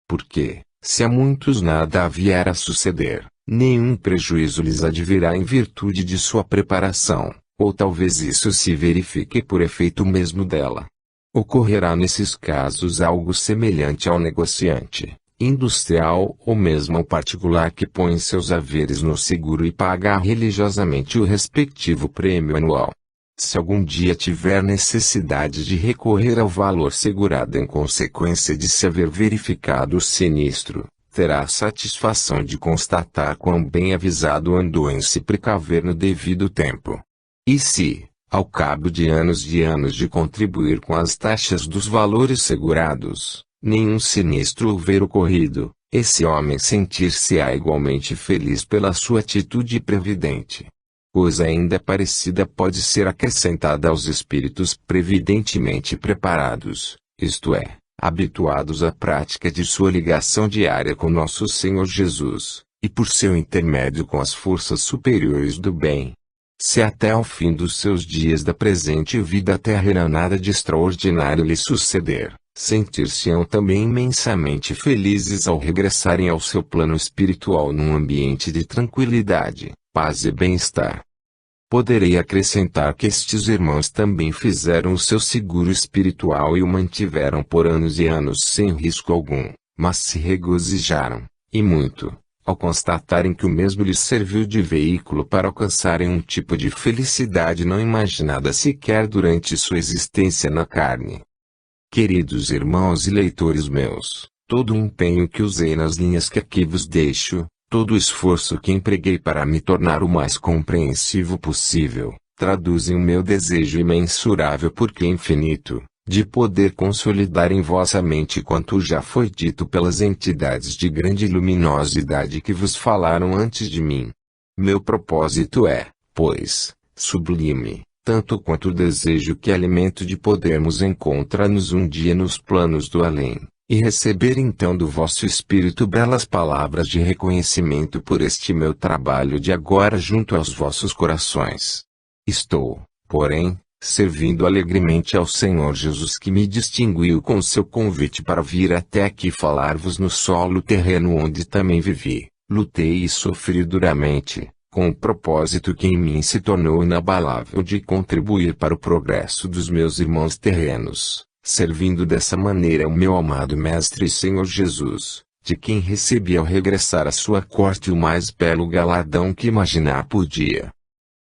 Porque, se a muitos nada vier a suceder, nenhum prejuízo lhes advirá em virtude de sua preparação, ou talvez isso se verifique por efeito mesmo dela. Ocorrerá nesses casos algo semelhante ao negociante, industrial ou mesmo ao particular que põe seus haveres no seguro e paga religiosamente o respectivo prêmio anual. Se algum dia tiver necessidade de recorrer ao valor segurado em consequência de se haver verificado o sinistro, terá a satisfação de constatar quão bem avisado andou em se precaver no devido tempo. E se, ao cabo de anos de contribuir com as taxas dos valores segurados, nenhum sinistro houver ocorrido, esse homem sentir-se-á igualmente feliz pela sua atitude previdente. Coisa ainda parecida pode ser acrescentada aos espíritos previdentemente preparados, isto é, habituados à prática de sua ligação diária com nosso Senhor Jesus, e por seu intermédio com as forças superiores do bem. Se até ao fim dos seus dias da presente vida terrena nada de extraordinário lhe suceder, sentir-se-ão também imensamente felizes ao regressarem ao seu plano espiritual num ambiente de tranquilidade, paz e bem-estar. Poderei acrescentar que estes irmãos também fizeram o seu seguro espiritual e o mantiveram por anos e anos sem risco algum, mas se regozijaram, e muito, ao constatarem que o mesmo lhes serviu de veículo para alcançarem um tipo de felicidade não imaginada sequer durante sua existência na carne. Queridos irmãos e leitores meus, todo o empenho que usei nas linhas que aqui vos deixo, todo o esforço que empreguei para me tornar o mais compreensivo possível, traduzem o meu desejo imensurável porque infinito, de poder consolidar em vossa mente quanto já foi dito pelas entidades de grande luminosidade que vos falaram antes de mim. Meu propósito é, pois, sublime, tanto quanto o desejo que alimento de podermos encontrar-nos um dia nos planos do além, e receber então do vosso espírito belas palavras de reconhecimento por este meu trabalho de agora junto aos vossos corações. Estou, porém, servindo alegremente ao Senhor Jesus que me distinguiu com seu convite para vir até aqui falar-vos no solo terreno onde também vivi, lutei e sofri duramente, com o propósito que em mim se tornou inabalável de contribuir para o progresso dos meus irmãos terrenos, servindo dessa maneira o meu amado Mestre e Senhor Jesus, de quem recebi ao regressar à sua corte o mais belo galardão que imaginar podia.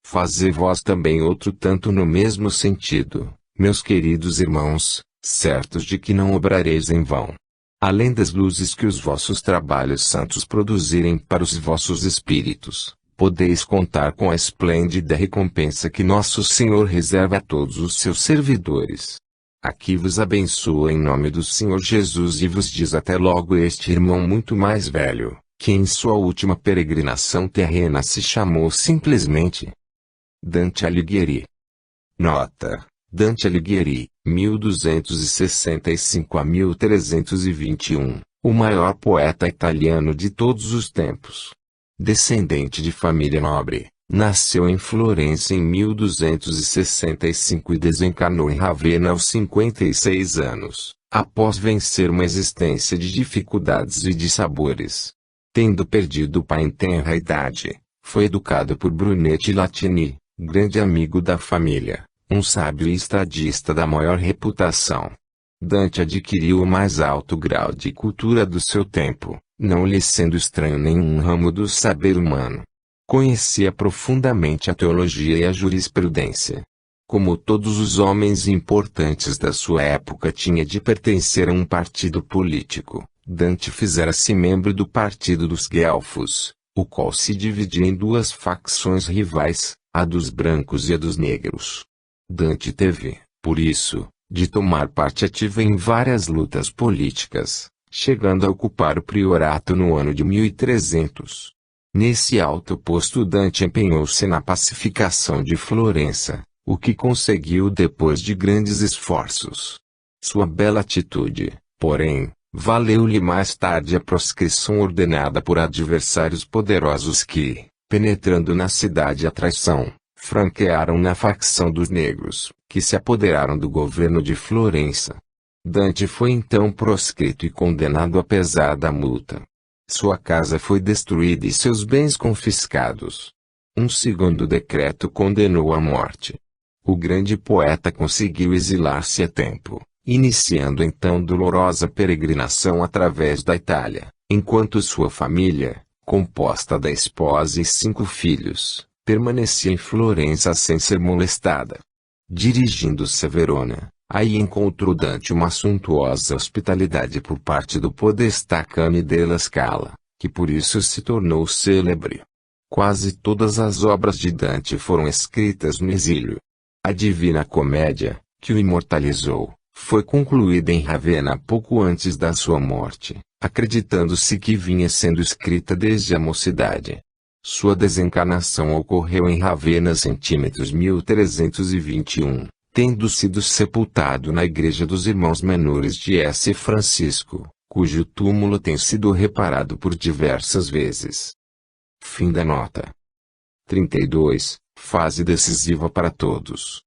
Fazei vós também outro tanto no mesmo sentido, meus queridos irmãos, certos de que não obrareis em vão. Além das luzes que os vossos trabalhos santos produzirem para os vossos espíritos, podeis contar com a esplêndida recompensa que nosso Senhor reserva a todos os seus servidores. Aqui vos abençoa em nome do Senhor Jesus e vos diz até logo este irmão muito mais velho, que em sua última peregrinação terrena se chamou simplesmente Dante Alighieri. Nota: Dante Alighieri, 1265 a 1321, o maior poeta italiano de todos os tempos. Descendente de família nobre, nasceu em Florença em 1265 e desencarnou em Ravenna aos 56 anos, após vencer uma existência de dificuldades e dissabores. Tendo perdido o pai em tenra idade, foi educado por Brunetti Latini, grande amigo da família, um sábio e estadista da maior reputação. Dante adquiriu o mais alto grau de cultura do seu tempo, não lhe sendo estranho nenhum ramo do saber humano. Conhecia profundamente a teologia e a jurisprudência. Como todos os homens importantes da sua época tinha de pertencer a um partido político, Dante fizera-se membro do Partido dos Guelfos, o qual se dividia em duas facções rivais, a dos brancos e a dos negros. Dante teve, por isso, de tomar parte ativa em várias lutas políticas, chegando a ocupar o priorato no ano de 1300. Nesse alto posto Dante empenhou-se na pacificação de Florença, o que conseguiu depois de grandes esforços. Sua bela atitude, porém, valeu-lhe mais tarde a proscrição ordenada por adversários poderosos que, penetrando na cidade à traição, franquearam na facção dos negros, que se apoderaram do governo de Florença. Dante foi então proscrito e condenado a pesada multa. Sua casa foi destruída e seus bens confiscados. Um segundo decreto condenou à morte. O grande poeta conseguiu exilar-se a tempo, iniciando então dolorosa peregrinação através da Itália, enquanto sua família, composta da esposa e 5 filhos, permanecia em Florença sem ser molestada. Dirigindo-se a Verona, aí encontrou Dante uma suntuosa hospitalidade por parte do podestà Cane della Scala, que por isso se tornou célebre. Quase todas as obras de Dante foram escritas no exílio. A Divina Comédia, que o imortalizou, foi concluída em Ravenna pouco antes da sua morte, acreditando-se que vinha sendo escrita desde a mocidade. Sua desencarnação ocorreu em Ravenna centímetros 1321, tendo sido sepultado na Igreja dos Irmãos Menores de S. Francisco, cujo túmulo tem sido reparado por diversas vezes. Fim da nota. 32. Fase decisiva para todos.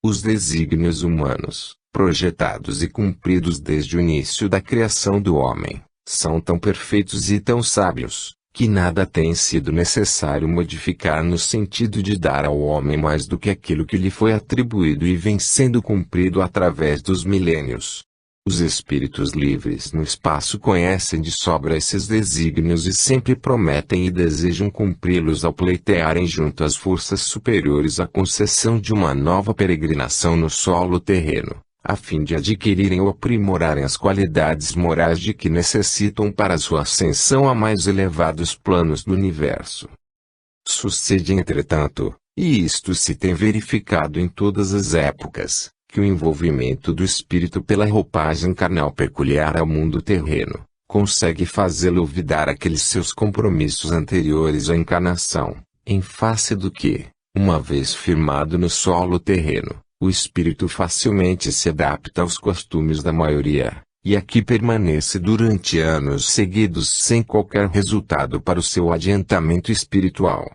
Os desígnios humanos, projetados e cumpridos desde o início da criação do homem, são tão perfeitos e tão sábios, que nada tem sido necessário modificar no sentido de dar ao homem mais do que aquilo que lhe foi atribuído e vem sendo cumprido através dos milênios. Os espíritos livres no espaço conhecem de sobra esses desígnios e sempre prometem e desejam cumpri-los ao pleitearem junto às forças superiores a concessão de uma nova peregrinação no solo terreno, a fim de adquirirem ou aprimorarem as qualidades morais de que necessitam para sua ascensão a mais elevados planos do universo. Sucede, entretanto, e isto se tem verificado em todas as épocas, que o envolvimento do espírito pela roupagem carnal peculiar ao mundo terreno, consegue fazê-lo olvidar aqueles seus compromissos anteriores à encarnação, em face do que, uma vez firmado no solo terreno, o espírito facilmente se adapta aos costumes da maioria, e aqui permanece durante anos seguidos sem qualquer resultado para o seu adiantamento espiritual.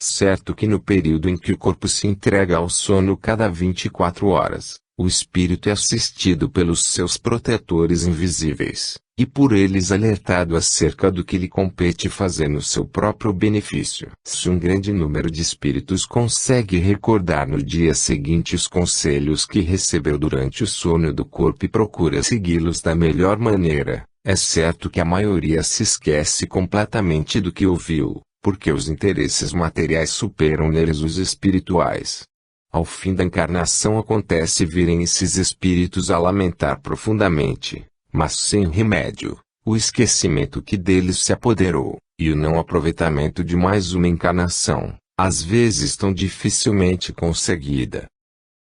Certo que no período em que o corpo se entrega ao sono cada 24 horas, o espírito é assistido pelos seus protetores invisíveis, e por eles alertado acerca do que lhe compete fazer no seu próprio benefício. Se um grande número de espíritos consegue recordar no dia seguinte os conselhos que recebeu durante o sono do corpo e procura segui-los da melhor maneira, é certo que a maioria se esquece completamente do que ouviu, porque os interesses materiais superam neles os espirituais. Ao fim da encarnação acontece virem esses espíritos a lamentar profundamente, mas sem remédio, o esquecimento que deles se apoderou, e o não aproveitamento de mais uma encarnação, às vezes tão dificilmente conseguida.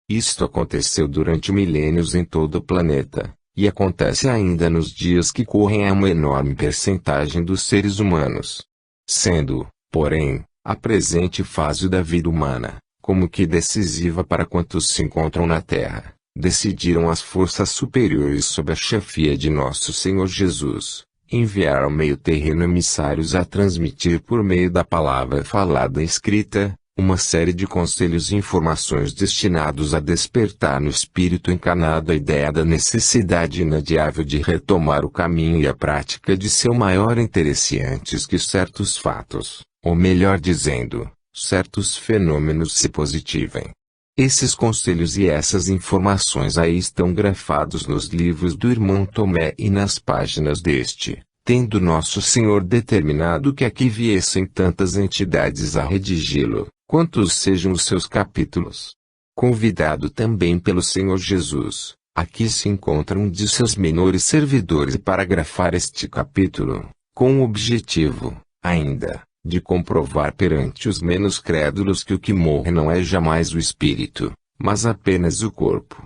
Isto aconteceu durante milênios em todo o planeta, e acontece ainda nos dias que correm a uma enorme percentagem dos seres humanos. Sendo, porém, a presente fase da vida humana, como que decisiva para quantos se encontram na Terra, decidiram as forças superiores sob a chefia de nosso Senhor Jesus, enviar ao meio terreno emissários a transmitir por meio da palavra falada e escrita, uma série de conselhos e informações destinados a despertar no espírito encarnado a ideia da necessidade inadiável de retomar o caminho e a prática de seu maior interesse antes que certos fatos, ou melhor dizendo, certos fenômenos se positivem. Esses conselhos e essas informações aí estão grafados nos livros do irmão Tomé e nas páginas deste, tendo Nosso Senhor determinado que aqui viessem tantas entidades a redigi-lo, quantos sejam os seus capítulos. Convidado também pelo Senhor Jesus, aqui se encontra um de seus menores servidores para grafar este capítulo, com o objetivo, ainda, de comprovar perante os menos crédulos que o que morre não é jamais o espírito, mas apenas o corpo.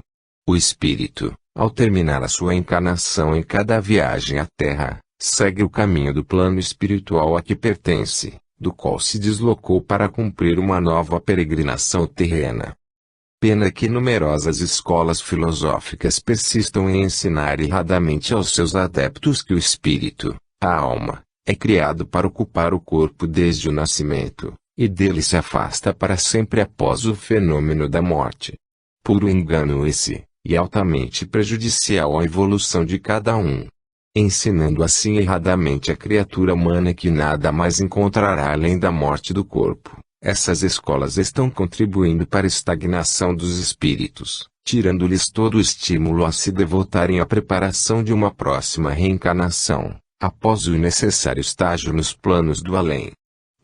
O espírito, ao terminar a sua encarnação em cada viagem à Terra, segue o caminho do plano espiritual a que pertence, do qual se deslocou para cumprir uma nova peregrinação terrena. Pena que numerosas escolas filosóficas persistam em ensinar erradamente aos seus adeptos que o espírito, a alma, é criado para ocupar o corpo desde o nascimento, e dele se afasta para sempre após o fenômeno da morte. Puro engano esse, e altamente prejudicial à evolução de cada um. Ensinando assim erradamente a criatura humana que nada mais encontrará além da morte do corpo, essas escolas estão contribuindo para a estagnação dos espíritos, tirando-lhes todo o estímulo a se devotarem à preparação de uma próxima reencarnação, após o necessário estágio nos planos do além.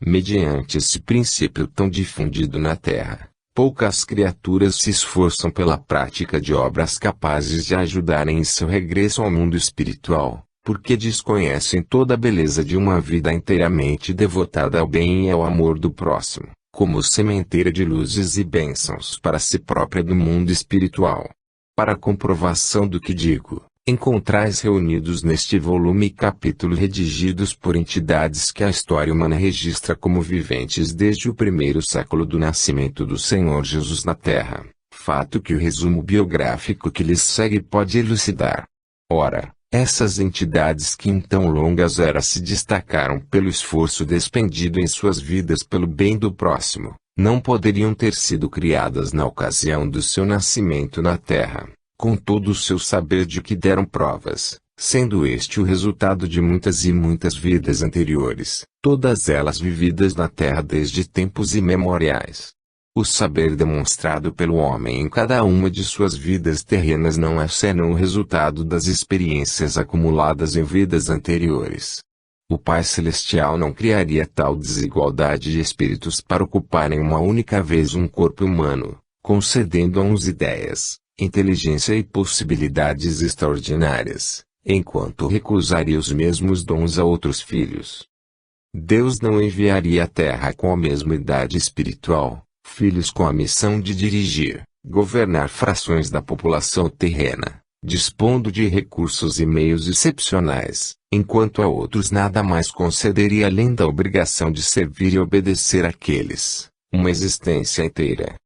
Mediante esse princípio tão difundido na Terra, poucas criaturas se esforçam pela prática de obras capazes de ajudarem em seu regresso ao mundo espiritual, porque desconhecem toda a beleza de uma vida inteiramente devotada ao bem e ao amor do próximo, como sementeira de luzes e bênçãos para si própria do mundo espiritual. Para comprovação do que digo, encontrais reunidos neste volume capítulos redigidos por entidades que a história humana registra como viventes desde o primeiro século do nascimento do Senhor Jesus na Terra, fato que o resumo biográfico que lhes segue pode elucidar. Ora, essas entidades que em tão longas eras se destacaram pelo esforço despendido em suas vidas pelo bem do próximo, não poderiam ter sido criadas na ocasião do seu nascimento na Terra, com todo o seu saber de que deram provas, sendo este o resultado de muitas e muitas vidas anteriores, todas elas vividas na Terra desde tempos imemoriais. O saber demonstrado pelo homem em cada uma de suas vidas terrenas não é senão o resultado das experiências acumuladas em vidas anteriores. O Pai Celestial não criaria tal desigualdade de espíritos para ocuparem uma única vez um corpo humano, concedendo a uns ideias, inteligência e possibilidades extraordinárias, enquanto recusaria os mesmos dons a outros filhos. Deus não enviaria à Terra com a mesma idade espiritual, filhos com a missão de dirigir, governar frações da população terrena, dispondo de recursos e meios excepcionais, enquanto a outros nada mais concederia além da obrigação de servir e obedecer àqueles, uma existência inteira.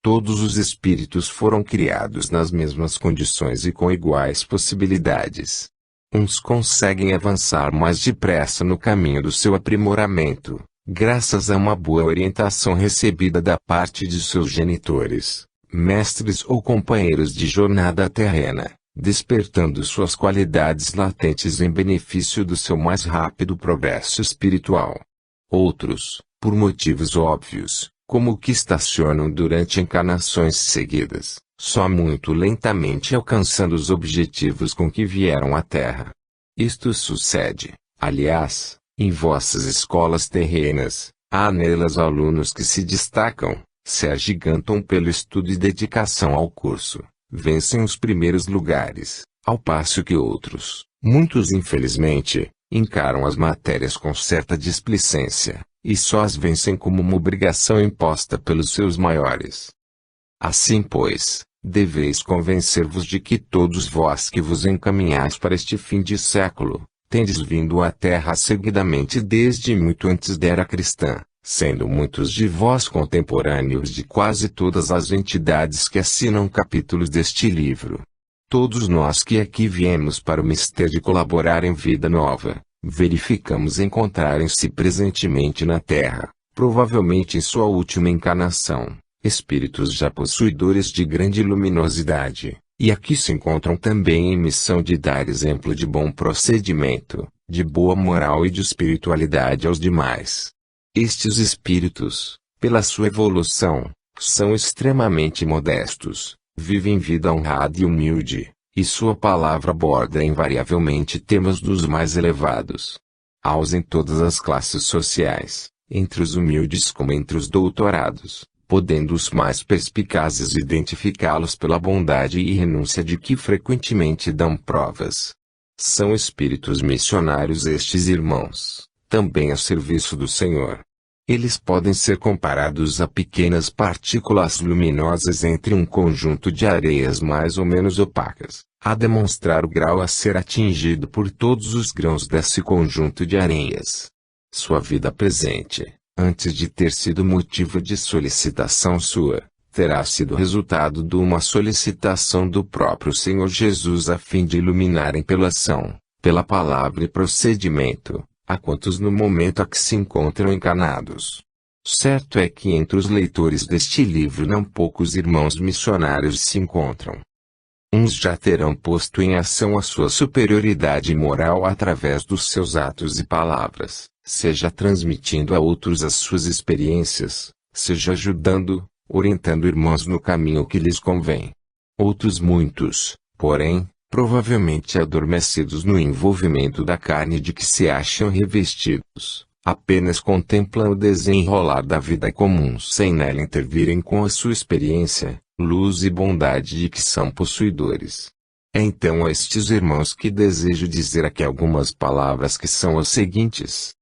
Todos os espíritos foram criados nas mesmas condições e com iguais possibilidades. Uns conseguem avançar mais depressa no caminho do seu aprimoramento, graças a uma boa orientação recebida da parte de seus genitores, mestres ou companheiros de jornada terrena, despertando suas qualidades latentes em benefício do seu mais rápido progresso espiritual. Outros, por motivos óbvios, como o que estacionam durante encarnações seguidas, só muito lentamente alcançando os objetivos com que vieram à Terra. Isto sucede, aliás, em vossas escolas terrenas. Há nelas alunos que se destacam, se agigantam pelo estudo e dedicação ao curso, vencem os primeiros lugares, ao passo que outros, muitos infelizmente, encaram as matérias com certa displicência, e só as vencem como uma obrigação imposta pelos seus maiores. Assim pois, deveis convencer-vos de que todos vós que vos encaminhais para este fim de século, tendes vindo à Terra seguidamente desde muito antes da era cristã, sendo muitos de vós contemporâneos de quase todas as entidades que assinam capítulos deste livro. Todos nós que aqui viemos para o mistério de colaborar em vida nova, verificamos encontrarem-se presentemente na Terra, provavelmente em sua última encarnação, espíritos já possuidores de grande luminosidade, e aqui se encontram também em missão de dar exemplo de bom procedimento, de boa moral e de espiritualidade aos demais. Estes espíritos, pela sua evolução, são extremamente modestos, vivem vida honrada e humilde, e sua palavra aborda invariavelmente temas dos mais elevados. Há-os em todas as classes sociais, entre os humildes como entre os doutorados, podendo os mais perspicazes identificá-los pela bondade e renúncia de que frequentemente dão provas. São espíritos missionários estes irmãos, também a serviço do Senhor. Eles podem ser comparados a pequenas partículas luminosas entre um conjunto de areias mais ou menos opacas, a demonstrar o grau a ser atingido por todos os grãos desse conjunto de areias. Sua vida presente, antes de ter sido motivo de solicitação sua, terá sido resultado de uma solicitação do próprio Senhor Jesus a fim de iluminarem pela ação, pela palavra e procedimento, a quantos no momento a que se encontram encarnados. Certo é que entre os leitores deste livro não poucos irmãos missionários se encontram. Uns já terão posto em ação a sua superioridade moral através dos seus atos e palavras, seja transmitindo a outros as suas experiências, seja ajudando, orientando irmãos no caminho que lhes convém. Outros muitos, porém, provavelmente adormecidos no envolvimento da carne de que se acham revestidos, apenas contemplam o desenrolar da vida comum sem nela intervirem com a sua experiência, luz e bondade de que são possuidores. É então a estes irmãos que desejo dizer aqui algumas palavras que são as seguintes.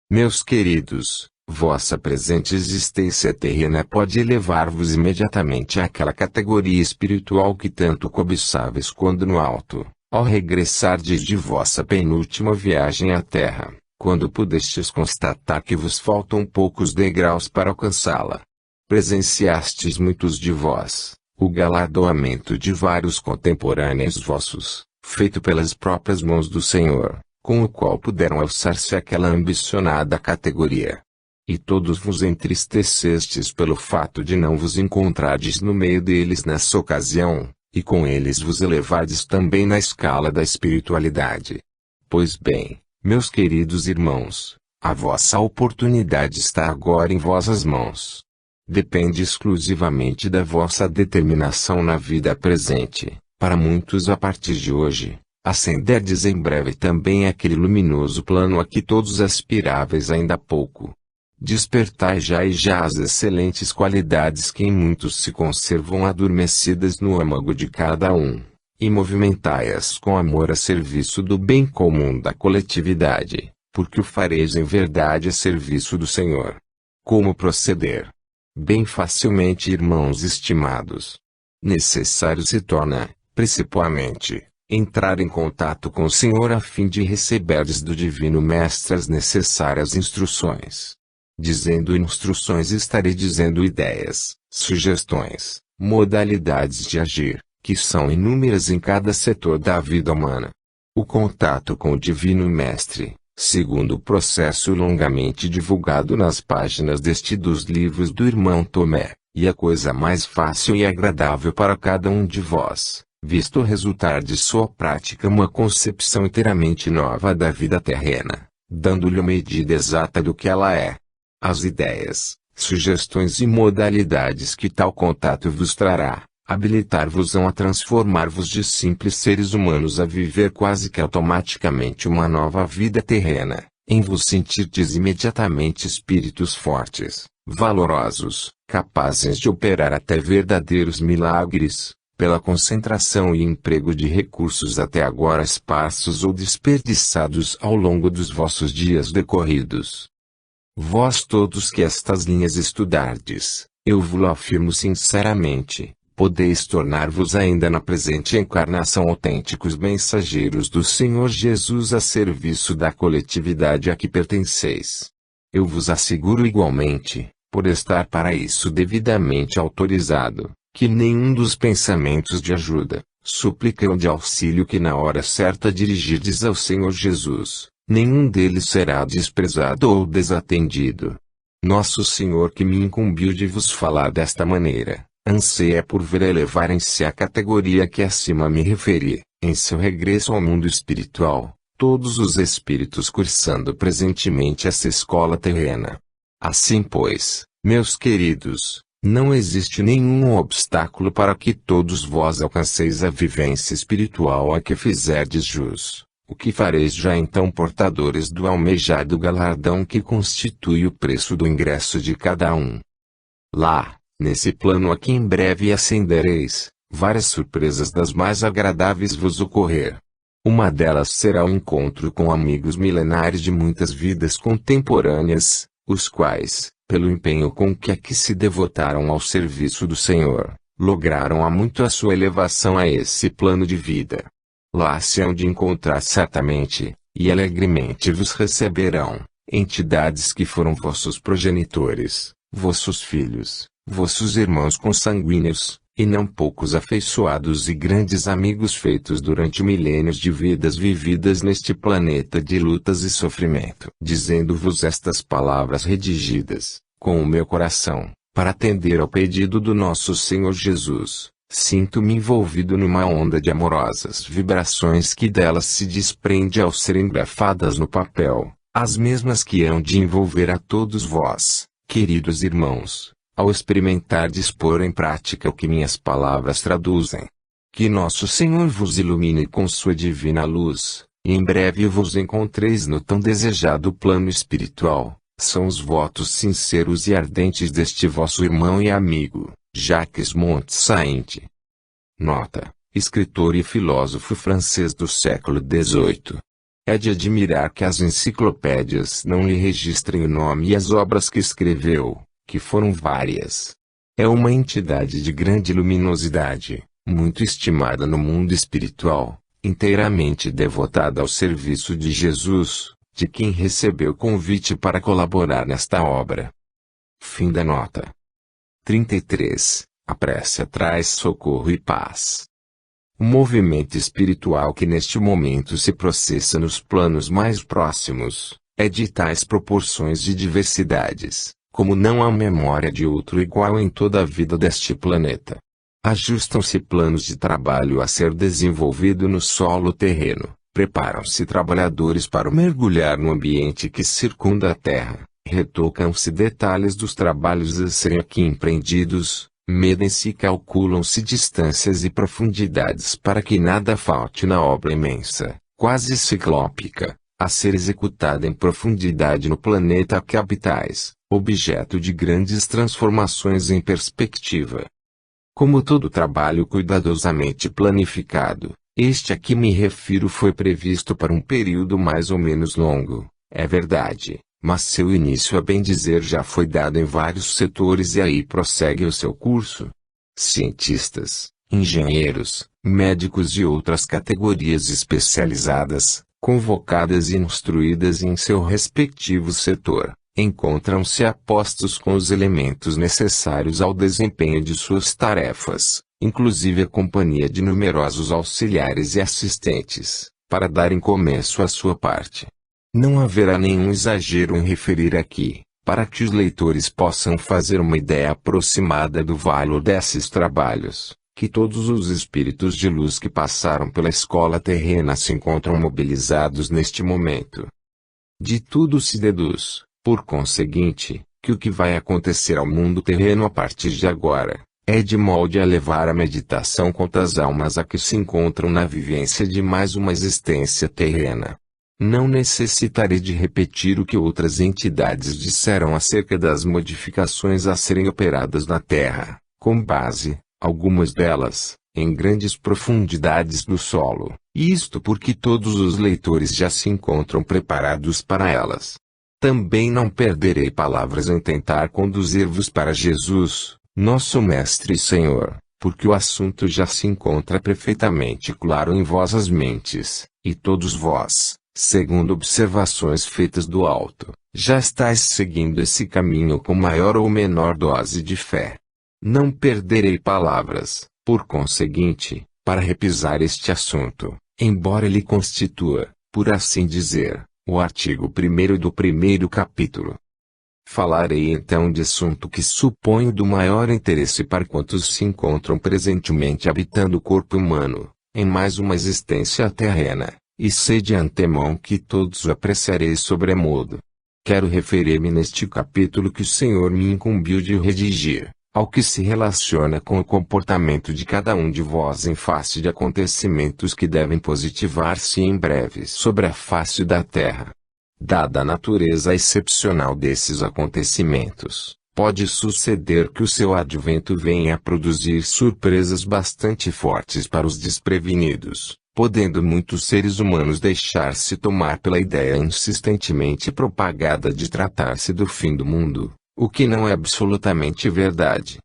Meus queridos, vossa presente existência terrena pode elevar-vos imediatamente àquela categoria espiritual que tanto cobiçáveis quando no alto, ao regressardes de vossa penúltima viagem à terra, quando pudestes constatar que vos faltam poucos degraus para alcançá-la. Presenciastes muitos de vós, o galardoamento de vários contemporâneos vossos, feito pelas próprias mãos do Senhor, com o qual puderam alçar-se àquela ambicionada categoria. E todos vos entristecestes pelo fato de não vos encontrardes no meio deles nessa ocasião, e com eles vos elevardes também na escala da espiritualidade. Pois bem, meus queridos irmãos, a vossa oportunidade está agora em vossas mãos. Depende exclusivamente da vossa determinação na vida presente, para muitos a partir de hoje, ascenderdes em breve também aquele luminoso plano a que todos aspiráveis ainda há pouco. Despertai já as excelentes qualidades que em muitos se conservam adormecidas no âmago de cada um, e movimentai-as com amor a serviço do bem comum da coletividade, porque o fareis em verdade a serviço do Senhor. Como proceder? Bem facilmente, irmãos estimados. Necessário se torna, principalmente, entrar em contato com o Senhor a fim de receberdes do Divino Mestre as necessárias instruções. Dizendo instruções estarei dizendo ideias, sugestões, modalidades de agir, que são inúmeras em cada setor da vida humana. O contato com o Divino Mestre, segundo o processo longamente divulgado nas páginas dos livros do irmão Tomé, e a coisa mais fácil e agradável para cada um de vós, visto resultar de sua prática uma concepção inteiramente nova da vida terrena, dando-lhe uma medida exata do que ela é. As ideias, sugestões e modalidades que tal contato vos trará, habilitar-vos-ão a transformar-vos de simples seres humanos a viver quase que automaticamente uma nova vida terrena, em vos sentirdes imediatamente espíritos fortes, valorosos, capazes de operar até verdadeiros milagres, pela concentração e emprego de recursos até agora esparsos ou desperdiçados ao longo dos vossos dias decorridos. Vós todos que estas linhas estudardes, eu vos afirmo sinceramente, podeis tornar-vos ainda na presente encarnação autênticos mensageiros do Senhor Jesus a serviço da coletividade a que pertenceis. Eu vos asseguro igualmente, por estar para isso devidamente autorizado, que nenhum dos pensamentos de ajuda, súplica ou de auxílio que na hora certa dirigirdes ao Senhor Jesus, nenhum deles será desprezado ou desatendido. Nosso Senhor que me incumbiu de vos falar desta maneira, anseia por ver elevarem-se à categoria que acima me referi, em seu regresso ao mundo espiritual, todos os espíritos cursando presentemente essa escola terrena. Assim pois, meus queridos, não existe nenhum obstáculo para que todos vós alcanceis a vivência espiritual a que fizerdes jus. O que fareis já então portadores do almejado galardão que constitui o preço do ingresso de cada um. Lá, nesse plano a que em breve ascendereis, várias surpresas das mais agradáveis vos ocorrer. Uma delas será o encontro com amigos milenares de muitas vidas contemporâneas, os quais, pelo empenho com que aqui se devotaram ao serviço do Senhor, lograram há muito a sua elevação a esse plano de vida. Lá se hão de encontrar certamente, e alegremente vos receberão, entidades que foram vossos progenitores, vossos filhos, vossos irmãos consanguíneos, e não poucos afeiçoados e grandes amigos feitos durante milênios de vidas vividas neste planeta de lutas e sofrimento. Dizendo-vos estas palavras redigidas, com o meu coração, para atender ao pedido do nosso Senhor Jesus, Sinto-me envolvido numa onda de amorosas vibrações que delas se desprende ao serem grafadas no papel, as mesmas que hão de envolver a todos vós, queridos irmãos, ao experimentar dispor em prática o que minhas palavras traduzem. Que nosso Senhor vos ilumine com sua divina luz, e em breve vos encontreis no tão desejado plano espiritual. São os votos sinceros e ardentes deste vosso irmão e amigo, Jacques Montsaint. Nota: escritor e filósofo francês do século XVIII. É de admirar que as enciclopédias não lhe registrem o nome e as obras que escreveu, que foram várias. É uma entidade de grande luminosidade, muito estimada no mundo espiritual, inteiramente devotada ao serviço de Jesus, de quem recebeu convite para colaborar nesta obra. Fim da nota. 33. A prece traz socorro e paz. O movimento espiritual que neste momento se processa nos planos mais próximos, é de tais proporções de diversidades, como não há memória de outro igual em toda a vida deste planeta. Ajustam-se planos de trabalho a ser desenvolvido no solo terreno, preparam-se trabalhadores para mergulhar no ambiente que circunda a Terra, retocam-se detalhes dos trabalhos a serem aqui empreendidos, medem-se e calculam-se distâncias e profundidades para que nada falte na obra imensa, quase ciclópica, a ser executada em profundidade no planeta que habitais, objeto de grandes transformações em perspectiva. Como todo trabalho cuidadosamente planificado, este a que me refiro foi previsto para um período mais ou menos longo, é verdade, mas seu início a bem dizer já foi dado em vários setores e aí prossegue o seu curso. Cientistas, engenheiros, médicos e outras categorias especializadas, convocadas e instruídas em seu respectivo setor, encontram-se apostos com os elementos necessários ao desempenho de suas tarefas, inclusive a companhia de numerosos auxiliares e assistentes, para darem começo à sua parte. Não haverá nenhum exagero em referir aqui, para que os leitores possam fazer uma ideia aproximada do valor desses trabalhos, que todos os espíritos de luz que passaram pela escola terrena se encontram mobilizados neste momento. De tudo se deduz, por conseguinte, que o que vai acontecer ao mundo terreno a partir de agora, é de molde a levar a meditação contra as almas a que se encontram na vivência de mais uma existência terrena. Não necessitarei de repetir o que outras entidades disseram acerca das modificações a serem operadas na Terra, com base, algumas delas, em grandes profundidades do solo, e isto porque todos os leitores já se encontram preparados para elas. Também não perderei palavras em tentar conduzir-vos para Jesus, nosso Mestre e Senhor, porque o assunto já se encontra perfeitamente claro em vossas mentes, e todos vós, segundo observações feitas do alto, já estáis seguindo esse caminho com maior ou menor dose de fé. Não perderei palavras, por conseguinte, para repisar este assunto, embora ele constitua, por assim dizer, o artigo 1º do primeiro capítulo. Falarei então de assunto que suponho do maior interesse para quantos se encontram presentemente habitando o corpo humano, em mais uma existência terrena, e sei de antemão que todos o apreciareis sobremodo. Quero referir-me neste capítulo que o Senhor me incumbiu de redigir, ao que se relaciona com o comportamento de cada um de vós em face de acontecimentos que devem positivar-se em breve sobre a face da terra. Dada a natureza excepcional desses acontecimentos, pode suceder que o seu advento venha a produzir surpresas bastante fortes para os desprevenidos, podendo muitos seres humanos deixar-se tomar pela ideia insistentemente propagada de tratar-se do fim do mundo, o que não é absolutamente verdade.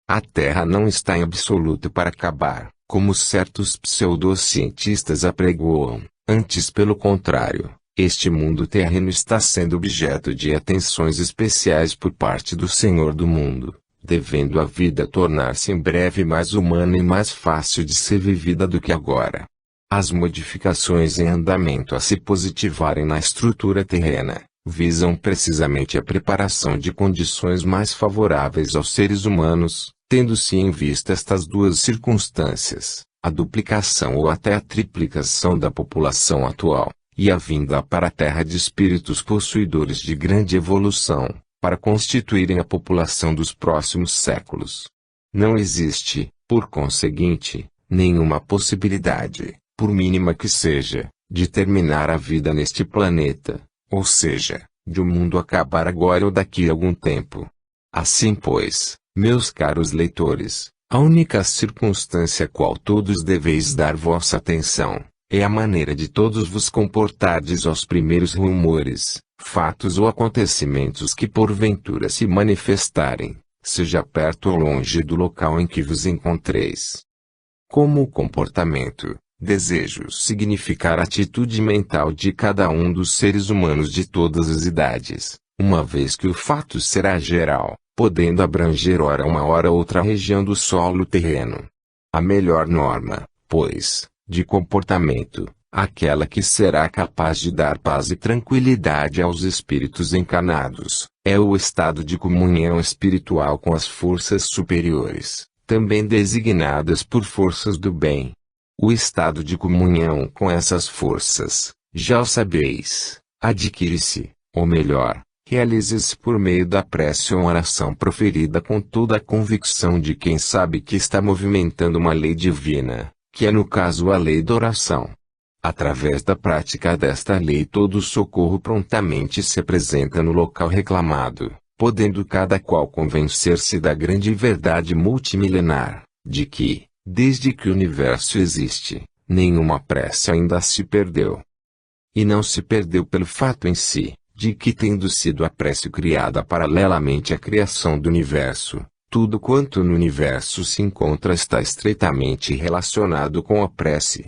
A Terra não está em absoluto para acabar, como certos pseudocientistas apregoam, antes pelo contrário. Este mundo terreno está sendo objeto de atenções especiais por parte do Senhor do mundo, devendo a vida tornar-se em breve mais humana e mais fácil de ser vivida do que agora. As modificações em andamento a se positivarem na estrutura terrena, visam precisamente a preparação de condições mais favoráveis aos seres humanos, tendo-se em vista estas duas circunstâncias, a duplicação ou até a triplicação da população atual, e a vinda para a Terra de espíritos possuidores de grande evolução, para constituírem a população dos próximos séculos. Não existe, por conseguinte, nenhuma possibilidade, por mínima que seja, de terminar a vida neste planeta, ou seja, de o mundo acabar agora ou daqui a algum tempo. Assim pois, meus caros leitores, a única circunstância a qual todos deveis dar vossa atenção, é a maneira de todos vos comportardes aos primeiros rumores, fatos ou acontecimentos que porventura se manifestarem, seja perto ou longe do local em que vos encontreis. Como o comportamento, desejo significar a atitude mental de cada um dos seres humanos de todas as idades, uma vez que o fato será geral, podendo abranger ora uma ora outra região do solo terreno. A melhor norma, pois, de comportamento, aquela que será capaz de dar paz e tranquilidade aos espíritos encarnados, é o estado de comunhão espiritual com as forças superiores, também designadas por forças do bem. O estado de comunhão com essas forças, já o sabeis, adquire-se, ou melhor, realiza-se por meio da prece ou oração proferida com toda a convicção de quem sabe que está movimentando uma lei divina, que é no caso a lei da oração. Através da prática desta lei todo o socorro prontamente se apresenta no local reclamado, podendo cada qual convencer-se da grande verdade multimilenar, de que, desde que o universo existe, nenhuma prece ainda se perdeu. E não se perdeu pelo fato em si, de que tendo sido a prece criada paralelamente à criação do universo, tudo quanto no universo se encontra está estreitamente relacionado com a prece.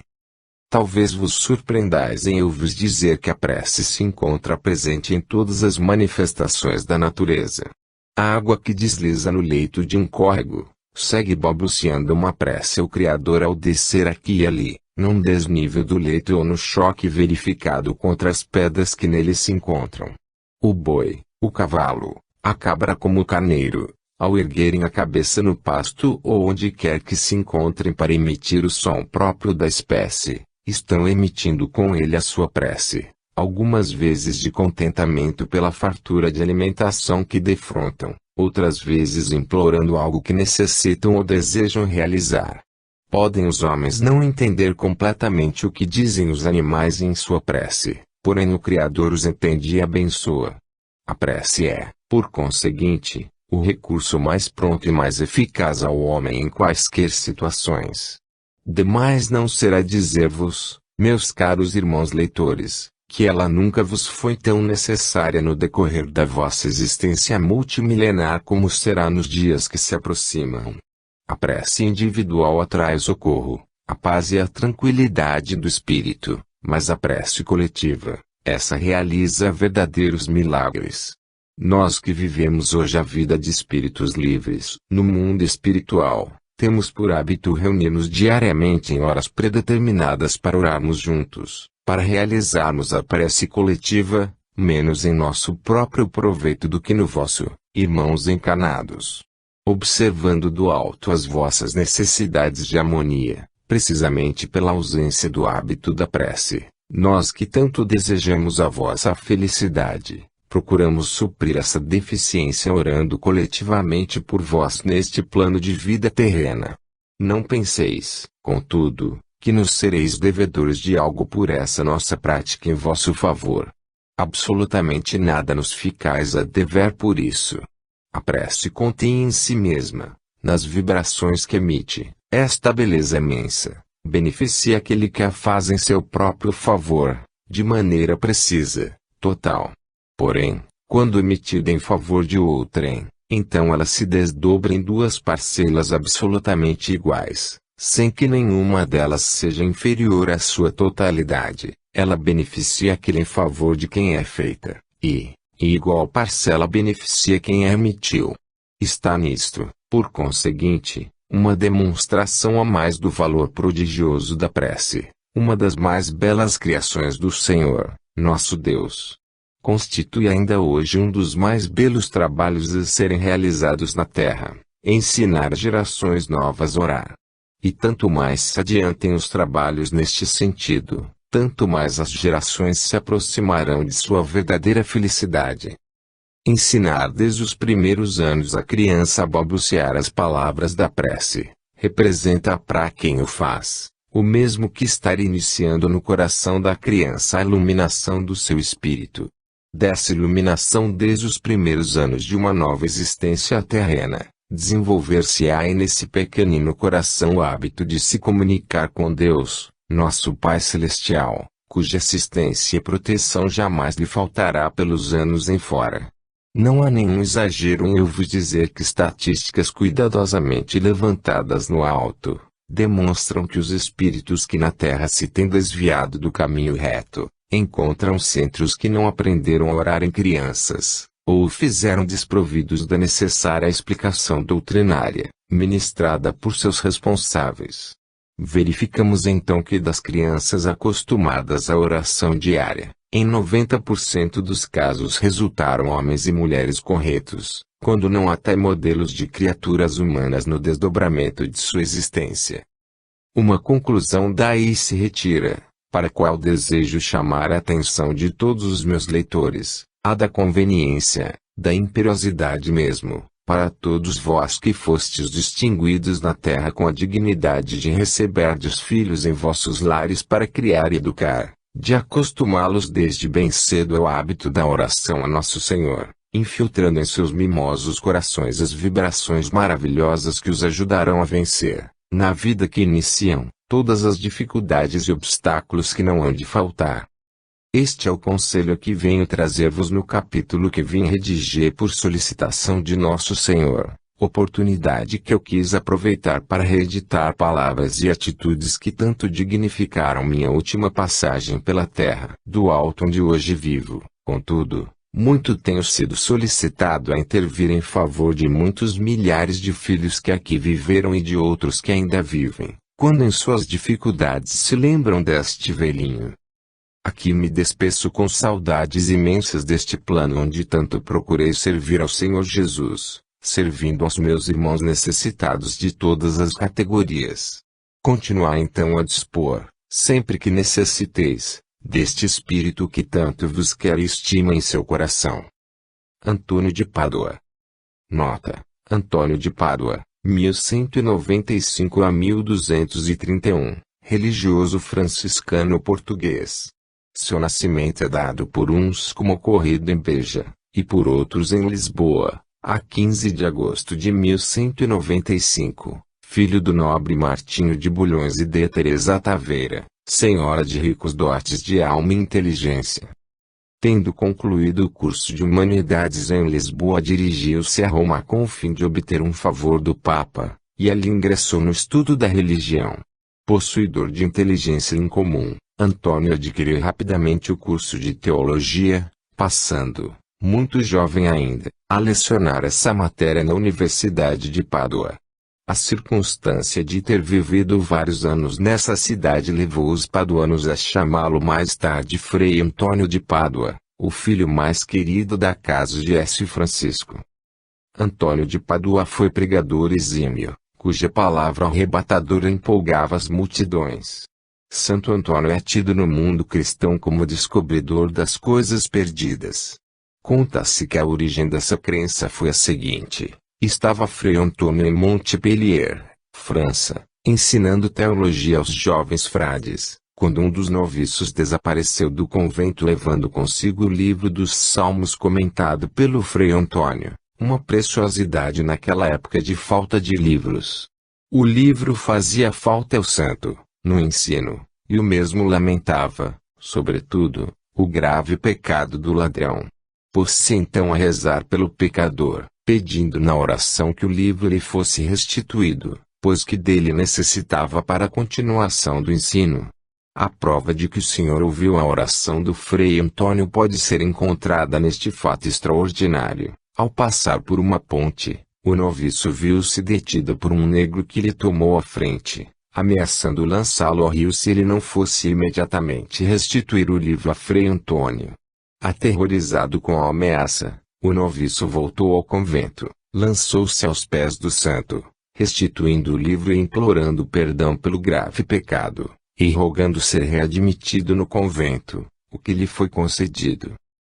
Talvez vos surpreendais em eu vos dizer que a prece se encontra presente em todas as manifestações da natureza. A água que desliza no leito de um córrego, segue balbuciando uma prece ao Criador ao descer aqui e ali, num desnível do leito ou no choque verificado contra as pedras que nele se encontram. O boi, o cavalo, a cabra como o carneiro, ao erguerem a cabeça no pasto ou onde quer que se encontrem para emitir o som próprio da espécie, estão emitindo com ele a sua prece, algumas vezes de contentamento pela fartura de alimentação que defrontam, outras vezes implorando algo que necessitam ou desejam realizar. Podem os homens não entender completamente o que dizem os animais em sua prece, porém o Criador os entende e abençoa. A prece é, por conseguinte, o recurso mais pronto e mais eficaz ao homem em quaisquer situações. Demais não será dizer-vos, meus caros irmãos leitores, que ela nunca vos foi tão necessária no decorrer da vossa existência multimilenar como será nos dias que se aproximam. A prece individual atrai socorro, a paz e a tranquilidade do espírito, mas a prece coletiva, essa realiza verdadeiros milagres. Nós que vivemos hoje a vida de espíritos livres, no mundo espiritual, temos por hábito reunir-nos diariamente em horas predeterminadas para orarmos juntos, para realizarmos a prece coletiva, menos em nosso próprio proveito do que no vosso, irmãos encarnados. Observando do alto as vossas necessidades de harmonia, precisamente pela ausência do hábito da prece, nós que tanto desejamos a vossa felicidade, procuramos suprir essa deficiência orando coletivamente por vós neste plano de vida terrena. Não penseis, contudo, que nos sereis devedores de algo por essa nossa prática em vosso favor. Absolutamente nada nos ficais a dever por isso. A prece contém em si mesma, nas vibrações que emite, esta beleza imensa, beneficia aquele que a faz em seu próprio favor, de maneira precisa, total. Porém, quando emitida em favor de outrem, então ela se desdobra em duas parcelas absolutamente iguais, sem que nenhuma delas seja inferior à sua totalidade. Ela beneficia aquele em favor de quem é feita, e igual parcela beneficia quem a emitiu. Está nisto, por conseguinte, uma demonstração a mais do valor prodigioso da prece, uma das mais belas criações do Senhor, nosso Deus. constitui ainda hoje um dos mais belos trabalhos a serem realizados na terra: ensinar gerações novas a orar. E tanto mais se adiantem os trabalhos neste sentido, tanto mais as gerações se aproximarão de sua verdadeira felicidade. Ensinar desde os primeiros anos a criança a balbuciar as palavras da prece, representa para quem o faz, o mesmo que estar iniciando no coração da criança a iluminação do seu espírito. Dessa iluminação desde os primeiros anos de uma nova existência terrena, desenvolver-se-á nesse pequenino coração o hábito de se comunicar com Deus, nosso Pai Celestial, cuja assistência e proteção jamais lhe faltará pelos anos em fora. Não há nenhum exagero em eu vos dizer que estatísticas cuidadosamente levantadas no alto, demonstram que os espíritos que na Terra se têm desviado do caminho reto, encontram-se entre os que não aprenderam a orar em crianças, ou o fizeram desprovidos da necessária explicação doutrinária, ministrada por seus responsáveis. Verificamos então que das crianças acostumadas à oração diária, em 90% dos casos resultaram homens e mulheres corretos, quando não até modelos de criaturas humanas no desdobramento de sua existência. Uma conclusão daí se retira, para a qual desejo chamar a atenção de todos os meus leitores, a da conveniência, da imperiosidade mesmo, para todos vós que fostes distinguidos na terra com a dignidade de receberdes filhos em vossos lares para criar e educar, de acostumá-los desde bem cedo ao hábito da oração a Nosso Senhor, infiltrando em seus mimosos corações as vibrações maravilhosas que os ajudarão a vencer, na vida que iniciam, todas as dificuldades e obstáculos que não hão de faltar. Este é o conselho que venho trazer-vos no capítulo que vim redigir por solicitação de Nosso Senhor, oportunidade que eu quis aproveitar para reeditar palavras e atitudes que tanto dignificaram minha última passagem pela terra, do alto onde hoje vivo. Contudo, muito tenho sido solicitado a intervir em favor de muitos milhares de filhos que aqui viveram e de outros que ainda vivem, quando em suas dificuldades se lembram deste velhinho. Aqui me despeço com saudades imensas deste plano onde tanto procurei servir ao Senhor Jesus, servindo aos meus irmãos necessitados de todas as categorias. Continuai então a dispor, sempre que necessiteis, deste espírito que tanto vos quer e estima em seu coração. Antônio de Pádua. Nota: Antônio de Pádua, 1195 a 1231, religioso franciscano português. Seu nascimento é dado por uns como ocorrido em Beja, e por outros em Lisboa, a 15 de agosto de 1195, filho do nobre Martinho de Bulhões e de Teresa Taveira, senhora de ricos dotes de alma e inteligência. Tendo concluído o curso de Humanidades em Lisboa, dirigiu-se a Roma com o fim de obter um favor do Papa, e ali ingressou no estudo da religião. Possuidor de inteligência incomum, Antônio adquiriu rapidamente o curso de teologia, passando, muito jovem ainda, a lecionar essa matéria na Universidade de Pádua. A circunstância de ter vivido vários anos nessa cidade levou os paduanos a chamá-lo mais tarde Frei Antônio de Pádua, o filho mais querido da casa de S. Francisco. Antônio de Pádua foi pregador exímio, cuja palavra arrebatadora empolgava as multidões. Santo Antônio é tido no mundo cristão como descobridor das coisas perdidas. Conta-se que a origem dessa crença foi a seguinte: estava Frei Antônio em Montpellier, França, ensinando teologia aos jovens frades, quando um dos noviços desapareceu do convento levando consigo o livro dos Salmos comentado pelo Frei Antônio, uma preciosidade naquela época de falta de livros. O livro fazia falta ao santo, no ensino, e o mesmo lamentava, sobretudo, o grave pecado do ladrão. Pôs-se então a rezar pelo pecador, pedindo na oração que o livro lhe fosse restituído, pois que dele necessitava para a continuação do ensino. A prova de que o Senhor ouviu a oração do Frei Antônio pode ser encontrada neste fato extraordinário. Ao passar por uma ponte, o noviço viu-se detido por um negro que lhe tomou a frente, ameaçando lançá-lo ao rio se ele não fosse imediatamente restituir o livro a Frei Antônio. Aterrorizado com a ameaça, o noviço voltou ao convento, lançou-se aos pés do santo, restituindo o livro e implorando perdão pelo grave pecado, e rogando ser readmitido no convento, o que lhe foi concedido.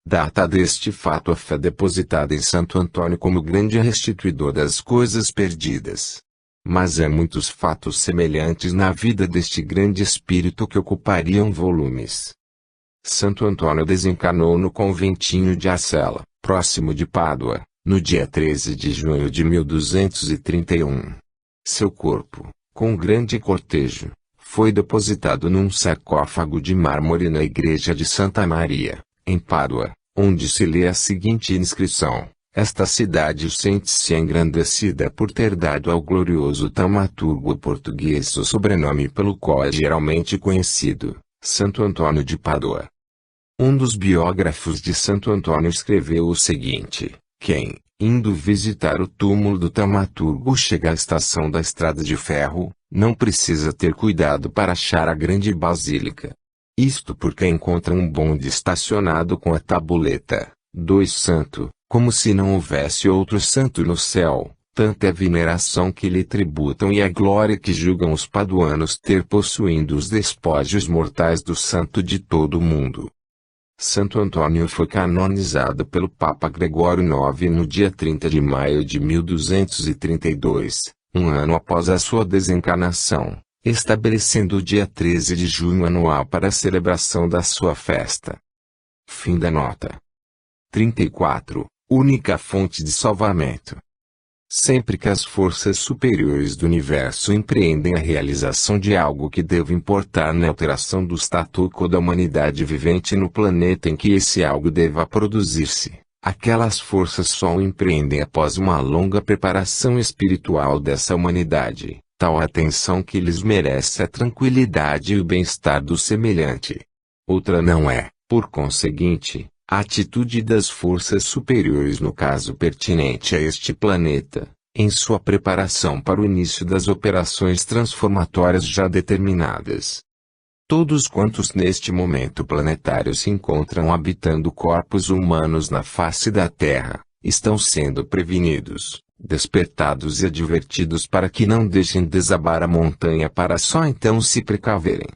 Data deste fato a fé depositada em Santo Antônio como grande restituidor das coisas perdidas. Mas há muitos fatos semelhantes na vida deste grande espírito que ocupariam volumes. Santo Antônio desencarnou no conventinho de Arcela, próximo de Pádua, no dia 13 de junho de 1231. Seu corpo, com grande cortejo, foi depositado num sarcófago de mármore na igreja de Santa Maria, em Pádua, onde se lê a seguinte inscrição: esta cidade sente-se engrandecida por ter dado ao glorioso taumaturgo português o sobrenome pelo qual é geralmente conhecido, Santo Antônio de Pádua. Um dos biógrafos de Santo Antônio escreveu o seguinte: quem, indo visitar o túmulo do taumaturgo chega à estação da estrada de ferro, não precisa ter cuidado para achar a grande basílica. Isto porque encontra um bonde estacionado com a tabuleta, 2 santo, como se não houvesse outro santo no céu, tanta é a veneração que lhe tributam e a glória que julgam os paduanos ter possuindo os despojos mortais do santo de todo o mundo. Santo Antônio foi canonizado pelo Papa Gregório IX no dia 30 de maio de 1232, um ano após a sua desencarnação, estabelecendo o dia 13 de junho anual para a celebração da sua festa. Fim da nota. 34. Única fonte de salvamento. Sempre que as forças superiores do universo empreendem a realização de algo que deve importar na alteração do statu quo da humanidade vivente no planeta em que esse algo deva produzir-se, aquelas forças só o empreendem após uma longa preparação espiritual dessa humanidade, tal atenção que lhes merece a tranquilidade e o bem-estar do semelhante. Outra não é, por conseguinte, a atitude das forças superiores no caso pertinente a este planeta, em sua preparação para o início das operações transformatórias já determinadas. Todos quantos neste momento planetário se encontram habitando corpos humanos na face da Terra, estão sendo prevenidos, despertados e advertidos para que não deixem desabar a montanha para só então se precaverem.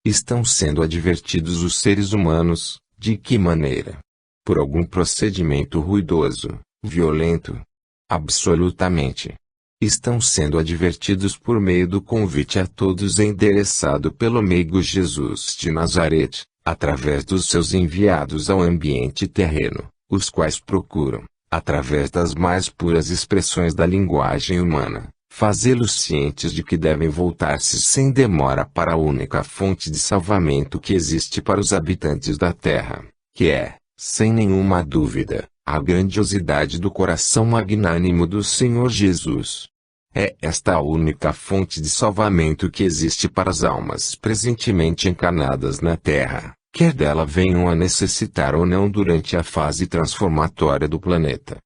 Estão sendo advertidos os seres humanos, de que maneira? Por algum procedimento ruidoso, violento? Absolutamente. Estão sendo advertidos por meio do convite a todos endereçado pelo meigo Jesus de Nazaré, através dos seus enviados ao ambiente terreno, os quais procuram, através das mais puras expressões da linguagem humana, fazê-los cientes de que devem voltar-se sem demora para a única fonte de salvamento que existe para os habitantes da Terra, que é, sem nenhuma dúvida, a grandiosidade do coração magnânimo do Senhor Jesus. É esta a única fonte de salvamento que existe para as almas presentemente encarnadas na Terra, quer dela venham a necessitar ou não durante a fase transformatória do planeta.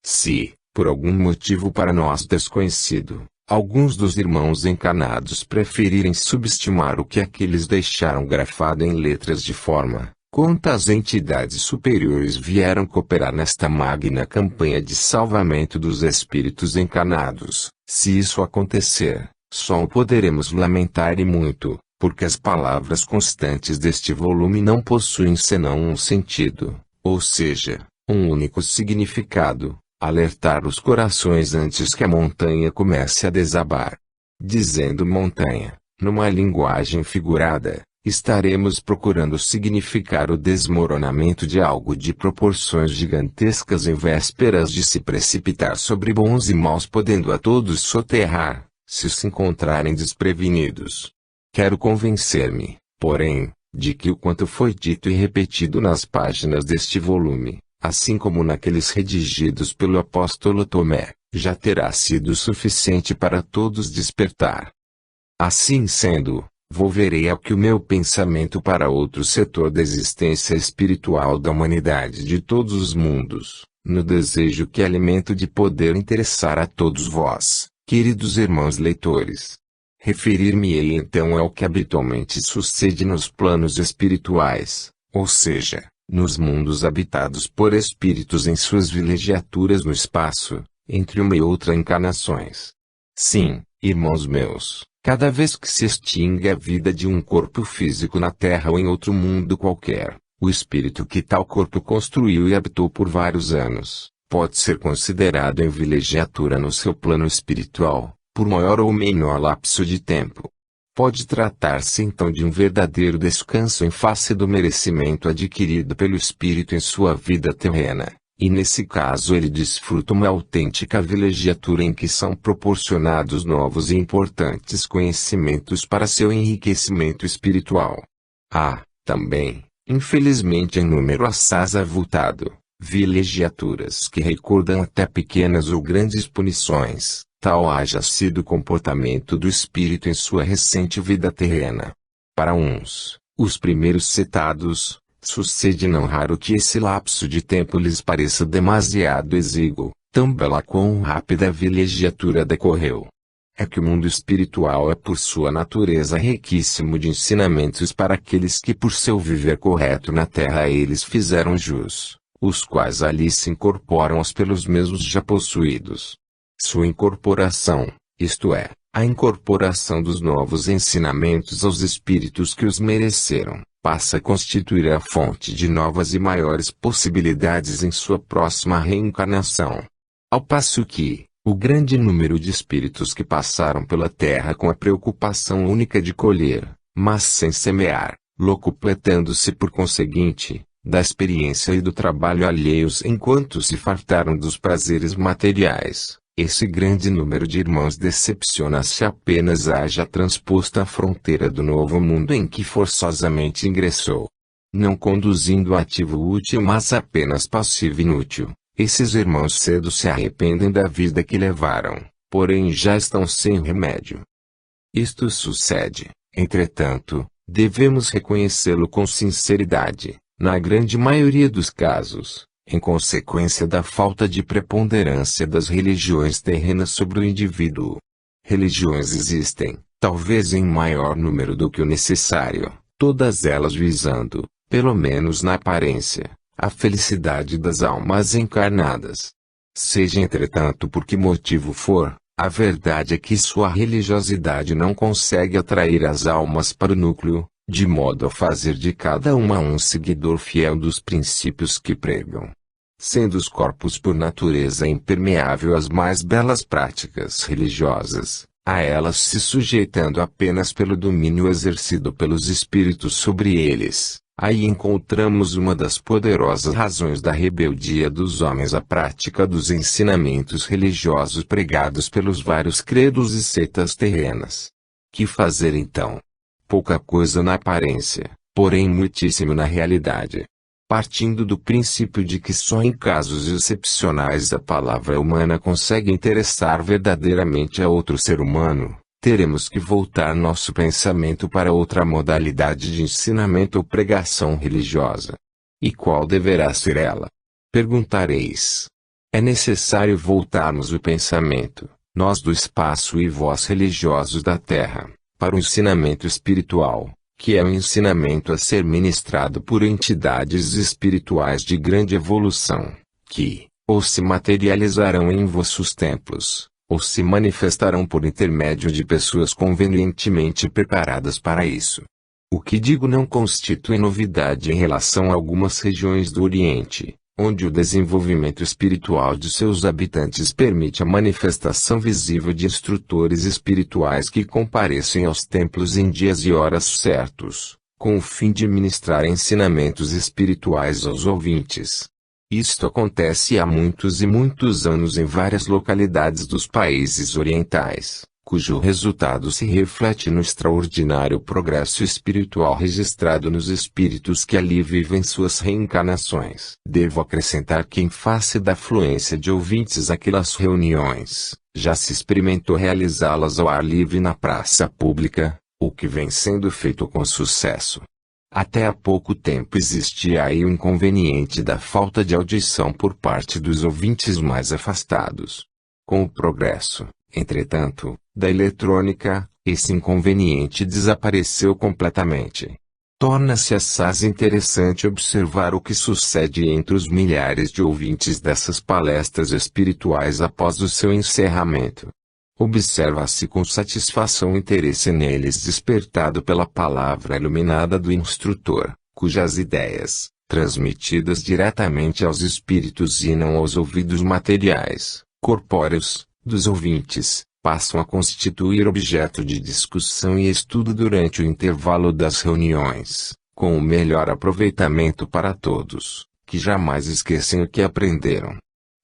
Se, por algum motivo para nós desconhecido, alguns dos irmãos encarnados preferirem subestimar o que aqueles deixaram grafado em letras de forma, quantas entidades superiores vieram cooperar nesta magna campanha de salvamento dos espíritos encarnados, se isso acontecer, só o poderemos lamentar e muito, porque as palavras constantes deste volume não possuem senão um sentido, ou seja, um único significado: alertar os corações antes que a montanha comece a desabar. Dizendo montanha, numa linguagem figurada, estaremos procurando significar o desmoronamento de algo de proporções gigantescas em vésperas de se precipitar sobre bons e maus, podendo a todos soterrar, se encontrarem desprevenidos. Quero convencer-me, porém, de que o quanto foi dito e repetido nas páginas deste volume, assim como naqueles redigidos pelo apóstolo Tomé, já terá sido suficiente para todos despertar. Assim sendo, volverei ao que o meu pensamento para outro setor da existência espiritual da humanidade de todos os mundos, no desejo que alimento de poder interessar a todos vós, queridos irmãos leitores. Referir-me-ei então ao que habitualmente sucede nos planos espirituais, ou seja, nos mundos habitados por espíritos em suas vilegiaturas no espaço, entre uma e outra encarnações. Sim, irmãos meus, cada vez que se extingue a vida de um corpo físico na Terra ou em outro mundo qualquer, o espírito que tal corpo construiu e habitou por vários anos, pode ser considerado em vilegiatura no seu plano espiritual, por maior ou menor lapso de tempo. Pode tratar-se então de um verdadeiro descanso em face do merecimento adquirido pelo espírito em sua vida terrena, e nesse caso ele desfruta uma autêntica vilegiatura em que são proporcionados novos e importantes conhecimentos para seu enriquecimento espiritual. Há, também, infelizmente em número assaz avultado, vilegiaturas que recordam até pequenas ou grandes punições, tal haja sido o comportamento do espírito em sua recente vida terrena. Para uns, os primeiros citados, sucede não raro que esse lapso de tempo lhes pareça demasiado exíguo, tão bela quão rápida a vilegiatura decorreu. É que o mundo espiritual é por sua natureza riquíssimo de ensinamentos para aqueles que por seu viver correto na terra a eles fizeram jus, os quais ali se incorporam aos pelos mesmos já possuídos. Sua incorporação, isto é, a incorporação dos novos ensinamentos aos espíritos que os mereceram, passa a constituir a fonte de novas e maiores possibilidades em sua próxima reencarnação. Ao passo que, o grande número de espíritos que passaram pela Terra com a preocupação única de colher, mas sem semear, locupletando-se por conseguinte, da experiência e do trabalho alheios enquanto se fartaram dos prazeres materiais, esse grande número de irmãos decepciona-se apenas haja transposto a fronteira do novo mundo em que forçosamente ingressou. Não conduzindo ativo útil mas apenas passivo inútil, esses irmãos cedo se arrependem da vida que levaram, porém já estão sem remédio. Isto sucede, entretanto, devemos reconhecê-lo com sinceridade, na grande maioria dos casos, em consequência da falta de preponderância das religiões terrenas sobre o indivíduo. Religiões existem, talvez em maior número do que o necessário, todas elas visando, pelo menos na aparência, a felicidade das almas encarnadas. Seja entretanto por que motivo for, a verdade é que sua religiosidade não consegue atrair as almas para o núcleo, de modo a fazer de cada uma um seguidor fiel dos princípios que pregam. Sendo os corpos por natureza impermeável às mais belas práticas religiosas, a elas se sujeitando apenas pelo domínio exercido pelos espíritos sobre eles, aí encontramos uma das poderosas razões da rebeldia dos homens à prática dos ensinamentos religiosos pregados pelos vários credos e seitas terrenas. Que fazer então? Pouca coisa na aparência, porém muitíssimo na realidade. Partindo do princípio de que só em casos excepcionais a palavra humana consegue interessar verdadeiramente a outro ser humano, teremos que voltar nosso pensamento para outra modalidade de ensinamento ou pregação religiosa. E qual deverá ser ela? Perguntareis. É necessário voltarmos o pensamento, nós do espaço e vós religiosos da terra, para o ensinamento espiritual, que é o ensinamento a ser ministrado por entidades espirituais de grande evolução, que, ou se materializarão em vossos templos, ou se manifestarão por intermédio de pessoas convenientemente preparadas para isso. O que digo não constitui novidade em relação a algumas regiões do Oriente, onde o desenvolvimento espiritual de seus habitantes permite a manifestação visível de instrutores espirituais que comparecem aos templos em dias e horas certos, com o fim de ministrar ensinamentos espirituais aos ouvintes. Isto acontece há muitos e muitos anos em várias localidades dos países orientais, cujo resultado se reflete no extraordinário progresso espiritual registrado nos espíritos que ali vivem suas reencarnações. Devo acrescentar que em face da afluência de ouvintes àquelas reuniões, já se experimentou realizá-las ao ar livre na praça pública, o que vem sendo feito com sucesso. Até há pouco tempo existia aí o inconveniente da falta de audição por parte dos ouvintes mais afastados. Com o progresso, entretanto, da eletrônica, esse inconveniente desapareceu completamente. Torna-se assaz interessante observar o que sucede entre os milhares de ouvintes dessas palestras espirituais após o seu encerramento. Observa-se com satisfação o interesse neles despertado pela palavra iluminada do instrutor, cujas ideias, transmitidas diretamente aos espíritos e não aos ouvidos materiais, corpóreos, dos ouvintes, passam a constituir objeto de discussão e estudo durante o intervalo das reuniões, com o melhor aproveitamento para todos, que jamais esquecem o que aprenderam.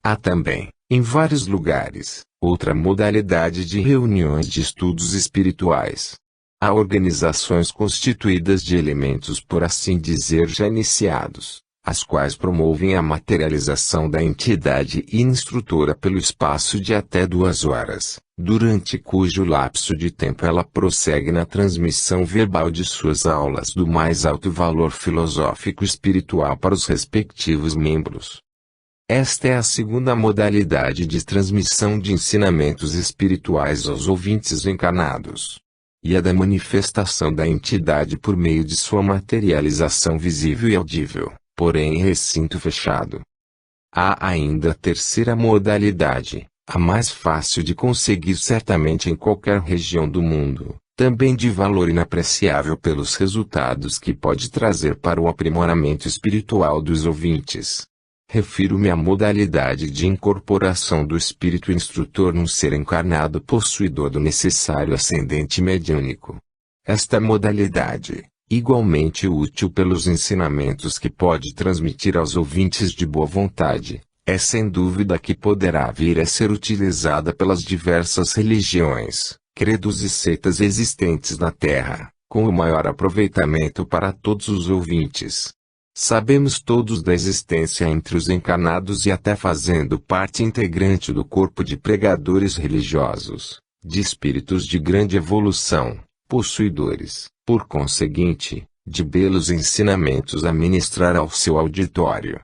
Há também, em vários lugares, outra modalidade de reuniões de estudos espirituais. Há organizações constituídas de elementos por assim dizer já iniciados, as quais promovem a materialização da entidade instrutora pelo espaço de até 2 horas, durante cujo lapso de tempo ela prossegue na transmissão verbal de suas aulas do mais alto valor filosófico espiritual para os respectivos membros. Esta é a segunda modalidade de transmissão de ensinamentos espirituais aos ouvintes encarnados. E a da manifestação da entidade por meio de sua materialização visível e audível, porém em recinto fechado. Há ainda a terceira modalidade, a mais fácil de conseguir certamente em qualquer região do mundo, também de valor inapreciável pelos resultados que pode trazer para o aprimoramento espiritual dos ouvintes. Refiro-me à modalidade de incorporação do espírito instrutor num ser encarnado possuidor do necessário ascendente mediúnico. Esta modalidade, igualmente útil pelos ensinamentos que pode transmitir aos ouvintes de boa vontade, é sem dúvida que poderá vir a ser utilizada pelas diversas religiões, credos e seitas existentes na Terra, com o maior aproveitamento para todos os ouvintes. Sabemos todos da existência entre os encarnados e até fazendo parte integrante do corpo de pregadores religiosos, de espíritos de grande evolução, possuidores, por conseguinte, de belos ensinamentos a ministrar ao seu auditório.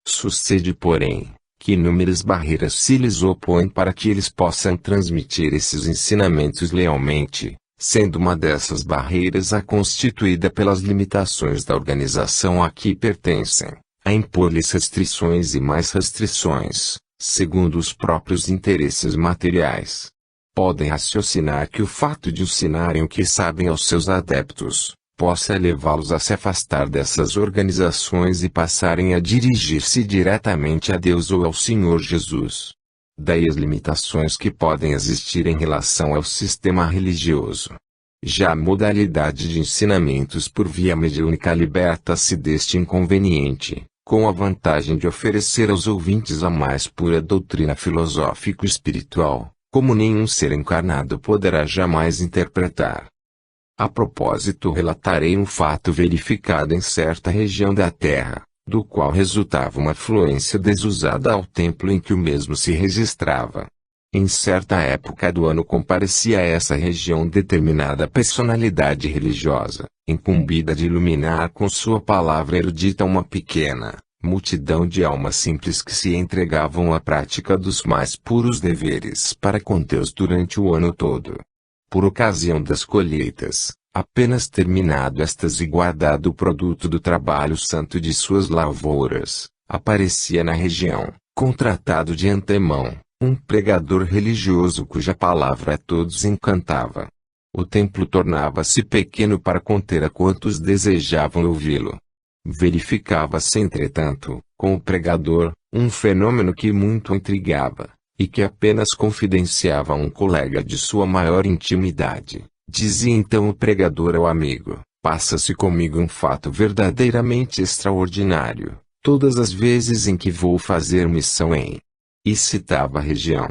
Sucede, porém, que inúmeras barreiras se lhes opõem para que eles possam transmitir esses ensinamentos lealmente, sendo uma dessas barreiras a constituída pelas limitações da organização a que pertencem, a impor-lhes restrições e mais restrições, segundo os próprios interesses materiais. Podem raciocinar que o fato de ensinarem o que sabem aos seus adeptos, possa levá-los a se afastar dessas organizações e passarem a dirigir-se diretamente a Deus ou ao Senhor Jesus. Daí as limitações que podem existir em relação ao sistema religioso. Já a modalidade de ensinamentos por via mediúnica liberta-se deste inconveniente, com a vantagem de oferecer aos ouvintes a mais pura doutrina filosófico-espiritual, como nenhum ser encarnado poderá jamais interpretar. A propósito, relatarei um fato verificado em certa região da Terra, do qual resultava uma afluência desusada ao templo em que o mesmo se registrava. Em certa época do ano comparecia a essa região determinada personalidade religiosa, incumbida de iluminar com sua palavra erudita uma pequena multidão de almas simples que se entregavam à prática dos mais puros deveres para com Deus durante o ano todo. Por ocasião das colheitas, apenas terminado estas e guardado o produto do trabalho santo de suas lavouras, aparecia na região, contratado de antemão, um pregador religioso cuja palavra a todos encantava. O templo tornava-se pequeno para conter a quantos desejavam ouvi-lo. Verificava-se, entretanto, com o pregador, um fenômeno que muito intrigava, e que apenas confidenciava a um colega de sua maior intimidade. Dizia então o pregador ao amigo: passa-se comigo um fato verdadeiramente extraordinário, todas as vezes em que vou fazer missão em... E citava a região.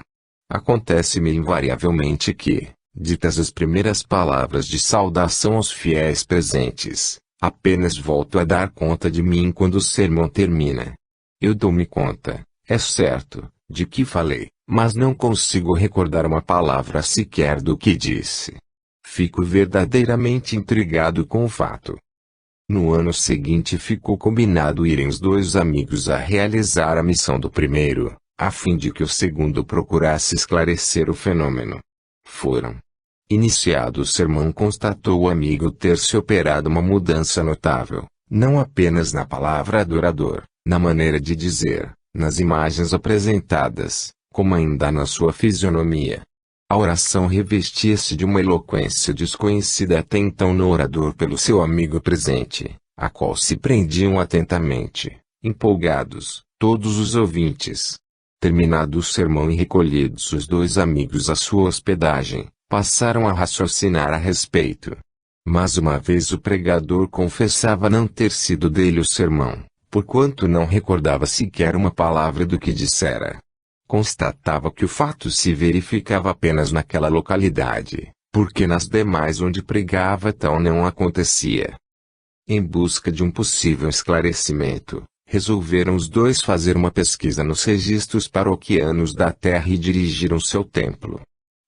Acontece-me invariavelmente que, ditas as primeiras palavras de saudação aos fiéis presentes, apenas volto a dar conta de mim quando o sermão termina. Eu dou-me conta, é certo, de que falei, mas não consigo recordar uma palavra sequer do que disse. Fico verdadeiramente intrigado com o fato. No ano seguinte ficou combinado irem os 2 amigos a realizar a missão do primeiro, a fim de que o segundo procurasse esclarecer o fenômeno. Foram. Iniciado o sermão, constatou o amigo ter se operado uma mudança notável, não apenas na palavra adorador, na maneira de dizer, nas imagens apresentadas, como ainda na sua fisionomia. A oração revestia-se de uma eloquência desconhecida até então no orador pelo seu amigo presente, a qual se prendiam atentamente, empolgados, todos os ouvintes. Terminado o sermão e recolhidos os dois amigos à sua hospedagem, passaram a raciocinar a respeito. Mas uma vez o pregador confessava não ter sido dele o sermão, porquanto não recordava sequer uma palavra do que dissera. Constatava que o fato se verificava apenas naquela localidade, porque nas demais onde pregava tal não acontecia. Em busca de um possível esclarecimento, resolveram os dois fazer uma pesquisa nos registros paroquianos da terra e dirigiram-se ao templo.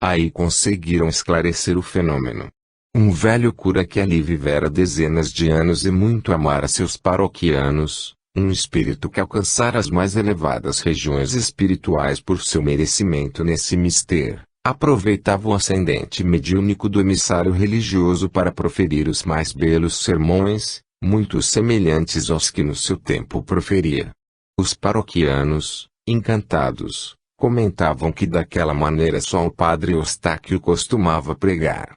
Aí conseguiram esclarecer o fenômeno. Um velho cura que ali vivera dezenas de anos e muito amara seus paroquianos, um espírito que alcançara as mais elevadas regiões espirituais por seu merecimento nesse mistério, aproveitava o ascendente mediúnico do emissário religioso para proferir os mais belos sermões, muito semelhantes aos que no seu tempo proferia. Os paroquianos, encantados, comentavam que daquela maneira só o padre Eustáquio costumava pregar.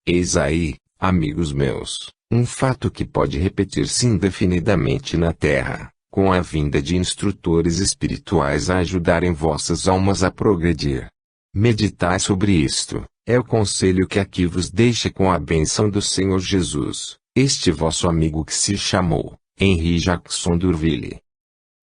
Eis aí, amigos meus, um fato que pode repetir-se indefinidamente na terra, com a vinda de instrutores espirituais a ajudarem vossas almas a progredir. Meditai sobre isto, é o conselho que aqui vos deixa com a bênção do Senhor Jesus, este vosso amigo que se chamou Henri Jackson d'Urville.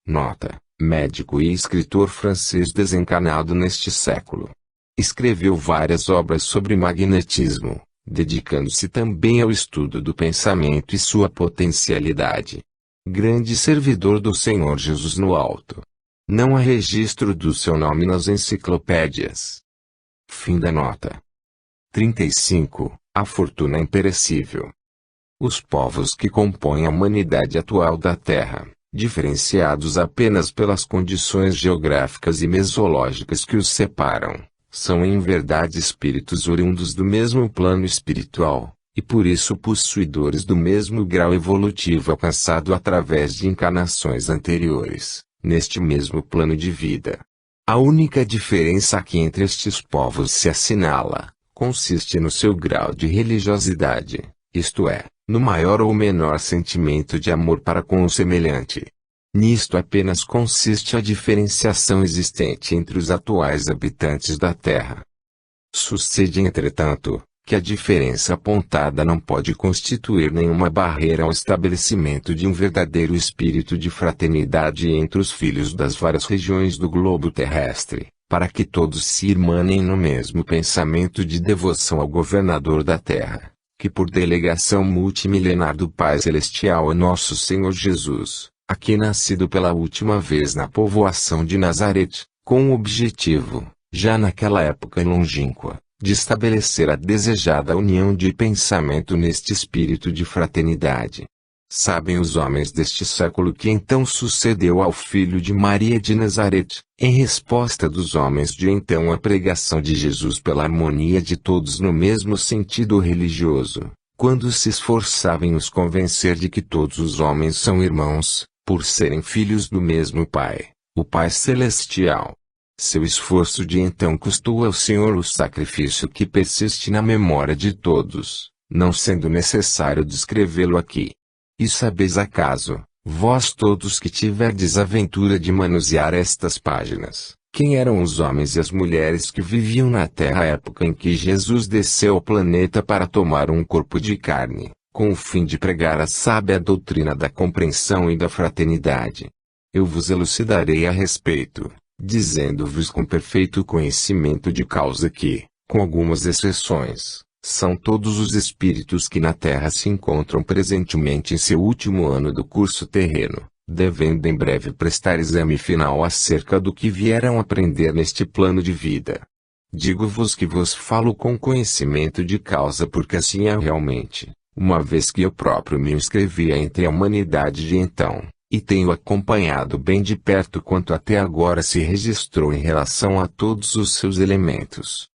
Nota: médico e escritor francês desencarnado neste século. Escreveu várias obras sobre magnetismo, dedicando-se também ao estudo do pensamento e sua potencialidade. Grande servidor do Senhor Jesus no alto. Não há registro do seu nome nas enciclopédias. Fim da nota. 35. A fortuna imperecível. Os povos que compõem a humanidade atual da Terra, diferenciados apenas pelas condições geográficas e mesológicas que os separam, são em verdade espíritos oriundos do mesmo plano espiritual, e por isso possuidores do mesmo grau evolutivo alcançado através de encarnações anteriores, neste mesmo plano de vida. A única diferença que entre estes povos se assinala, consiste no seu grau de religiosidade, isto é, no maior ou menor sentimento de amor para com o semelhante. Nisto apenas consiste a diferenciação existente entre os atuais habitantes da Terra. Sucede, entretanto, que a diferença apontada não pode constituir nenhuma barreira ao estabelecimento de um verdadeiro espírito de fraternidade entre os filhos das várias regiões do globo terrestre, para que todos se irmanem no mesmo pensamento de devoção ao governador da Terra, que por delegação multimilenar do Pai Celestial é nosso Senhor Jesus, aqui nascido pela última vez na povoação de Nazaré, com o objetivo, já naquela época longínqua, de estabelecer a desejada união de pensamento neste espírito de fraternidade. Sabem os homens deste século que então sucedeu ao filho de Maria de Nazaré, em resposta dos homens de então à pregação de Jesus pela harmonia de todos no mesmo sentido religioso, quando se esforçava em os convencer de que todos os homens são irmãos, por serem filhos do mesmo Pai, o Pai Celestial. Seu esforço de então custou ao Senhor o sacrifício que persiste na memória de todos, não sendo necessário descrevê-lo aqui. E sabeis acaso, vós todos que tiverdes a ventura de manusear estas páginas, quem eram os homens e as mulheres que viviam na Terra à época em que Jesus desceu ao planeta para tomar um corpo de carne, com o fim de pregar a sábia doutrina da compreensão e da fraternidade? Eu vos elucidarei a respeito, dizendo-vos com perfeito conhecimento de causa que, com algumas exceções, são todos os espíritos que na Terra se encontram presentemente em seu último ano do curso terreno, devendo em breve prestar exame final acerca do que vieram aprender neste plano de vida. Digo-vos que vos falo com conhecimento de causa porque assim é realmente, uma vez que eu próprio me inscrevia entre a humanidade de então, e tenho acompanhado bem de perto quanto até agora se registrou em relação a todos os seus elementos.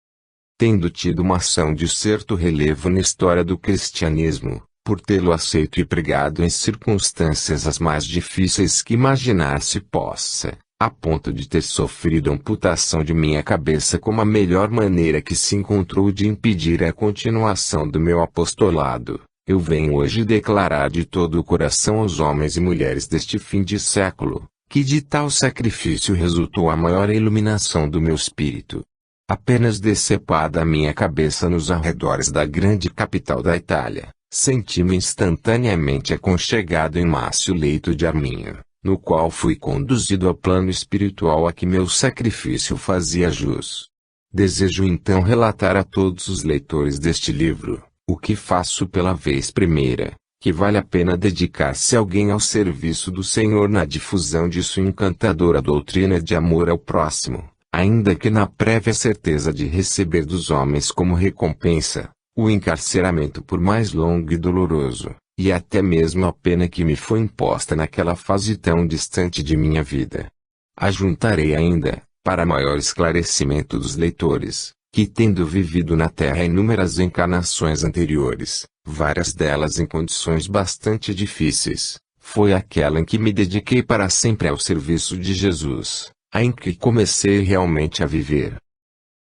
tendo tido uma ação de certo relevo na história do cristianismo, por tê-lo aceito e pregado em circunstâncias as mais difíceis que imaginar-se possa, a ponto de ter sofrido amputação de minha cabeça como a melhor maneira que se encontrou de impedir a continuação do meu apostolado, eu venho hoje declarar de todo o coração aos homens e mulheres deste fim de século, que de tal sacrifício resultou a maior iluminação do meu espírito. Apenas decepada a minha cabeça nos arredores da grande capital da Itália, senti-me instantaneamente aconchegado em mácio leito de arminho, no qual fui conduzido ao plano espiritual a que meu sacrifício fazia jus. Desejo então relatar a todos os leitores deste livro, o que faço pela vez primeira, que vale a pena dedicar-se alguém ao serviço do Senhor na difusão de sua encantadora doutrina de amor ao próximo, ainda que na prévia certeza de receber dos homens como recompensa, o encarceramento por mais longo e doloroso, e até mesmo a pena que me foi imposta naquela fase tão distante de minha vida. Ajuntarei ainda, para maior esclarecimento dos leitores, que tendo vivido na Terra inúmeras encarnações anteriores, várias delas em condições bastante difíceis, foi aquela em que me dediquei para sempre ao serviço de Jesus, a em que comecei realmente a viver.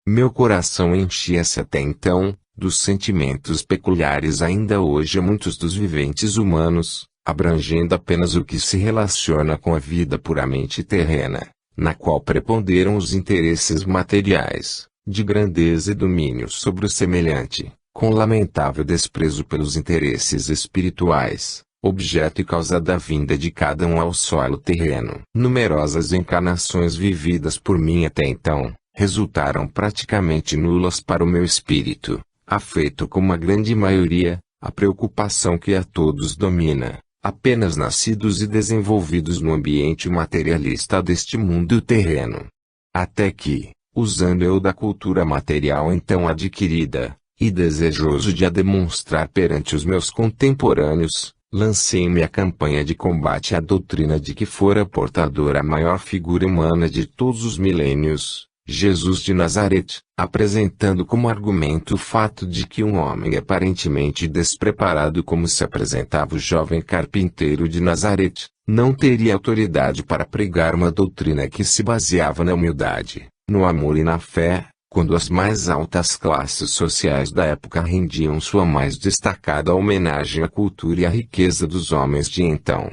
Meu coração enchia-se até então, dos sentimentos peculiares ainda hoje a muitos dos viventes humanos, abrangendo apenas o que se relaciona com a vida puramente terrena, na qual preponderam os interesses materiais, de grandeza e domínio sobre o semelhante, com lamentável desprezo pelos interesses espirituais, objeto e causa da vinda de cada um ao solo terreno. Numerosas encarnações vividas por mim até então, resultaram praticamente nulas para o meu espírito, afeito como a grande maioria, a preocupação que a todos domina, apenas nascidos e desenvolvidos no ambiente materialista deste mundo terreno. Até que, usando eu da cultura material então adquirida, e desejoso de a demonstrar perante os meus contemporâneos, lancei-me à campanha de combate à doutrina de que fora portadora a maior figura humana de todos os milênios, Jesus de Nazaré, apresentando como argumento o fato de que um homem aparentemente despreparado como se apresentava o jovem carpinteiro de Nazaré, não teria autoridade para pregar uma doutrina que se baseava na humildade, no amor e na fé, quando as mais altas classes sociais da época rendiam sua mais destacada homenagem à cultura e à riqueza dos homens de então.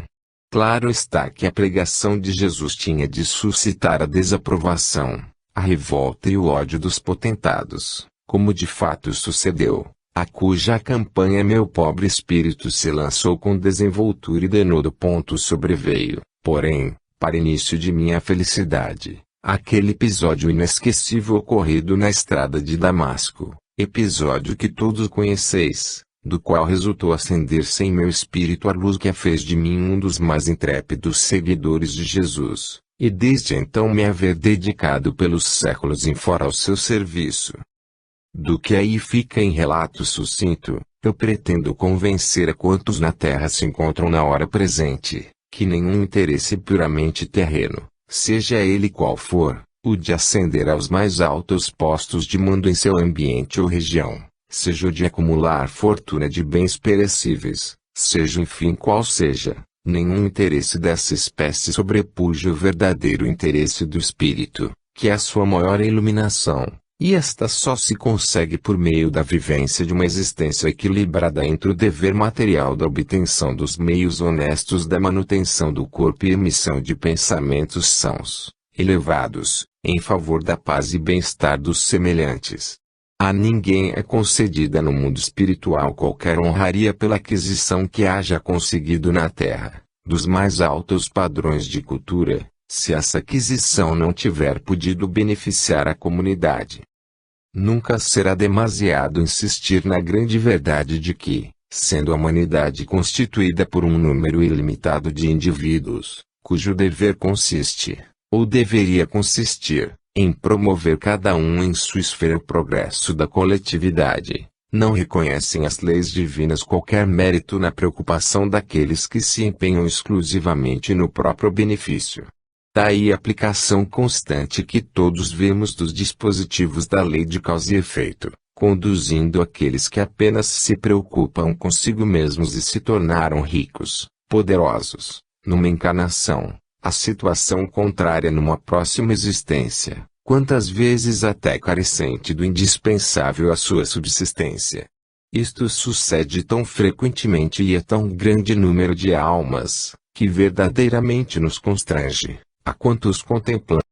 Claro está que a pregação de Jesus tinha de suscitar a desaprovação, a revolta e o ódio dos potentados, como de fato sucedeu, a cuja campanha meu pobre espírito se lançou com desenvoltura e denodo ponto sobreveio, porém, para início de minha felicidade, aquele episódio inesquecível ocorrido na estrada de Damasco, episódio que todos conheceis, do qual resultou acender-se em meu espírito a luz que a fez de mim um dos mais intrépidos seguidores de Jesus, e desde então me haver dedicado pelos séculos em fora ao seu serviço. Do que aí fica em relato sucinto, eu pretendo convencer a quantos na terra se encontram na hora presente, que nenhum interesse puramente terreno, seja ele qual for, o de ascender aos mais altos postos de mando em seu ambiente ou região, seja o de acumular fortuna de bens perecíveis, seja enfim qual seja, nenhum interesse dessa espécie sobrepuja o verdadeiro interesse do espírito, que é a sua maior iluminação, e esta só se consegue por meio da vivência de uma existência equilibrada entre o dever material da obtenção dos meios honestos da manutenção do corpo e emissão de pensamentos sãos, elevados, em favor da paz e bem-estar dos semelhantes. A ninguém é concedida no mundo espiritual qualquer honraria pela aquisição que haja conseguido na terra, dos mais altos padrões de cultura, se essa aquisição não tiver podido beneficiar a comunidade. Nunca será demasiado insistir na grande verdade de que, sendo a humanidade constituída por um número ilimitado de indivíduos, cujo dever consiste, ou deveria consistir, em promover cada um em sua esfera o progresso da coletividade, não reconhecem as leis divinas qualquer mérito na preocupação daqueles que se empenham exclusivamente no próprio benefício. Daí a aplicação constante que todos vemos dos dispositivos da lei de causa e efeito, conduzindo aqueles que apenas se preocupam consigo mesmos e se tornaram ricos, poderosos, numa encarnação, a situação contrária numa próxima existência, quantas vezes até carecente do indispensável à sua subsistência. Isto sucede tão frequentemente e a tão grande número de almas, que verdadeiramente nos constrange, a quantos contemplamos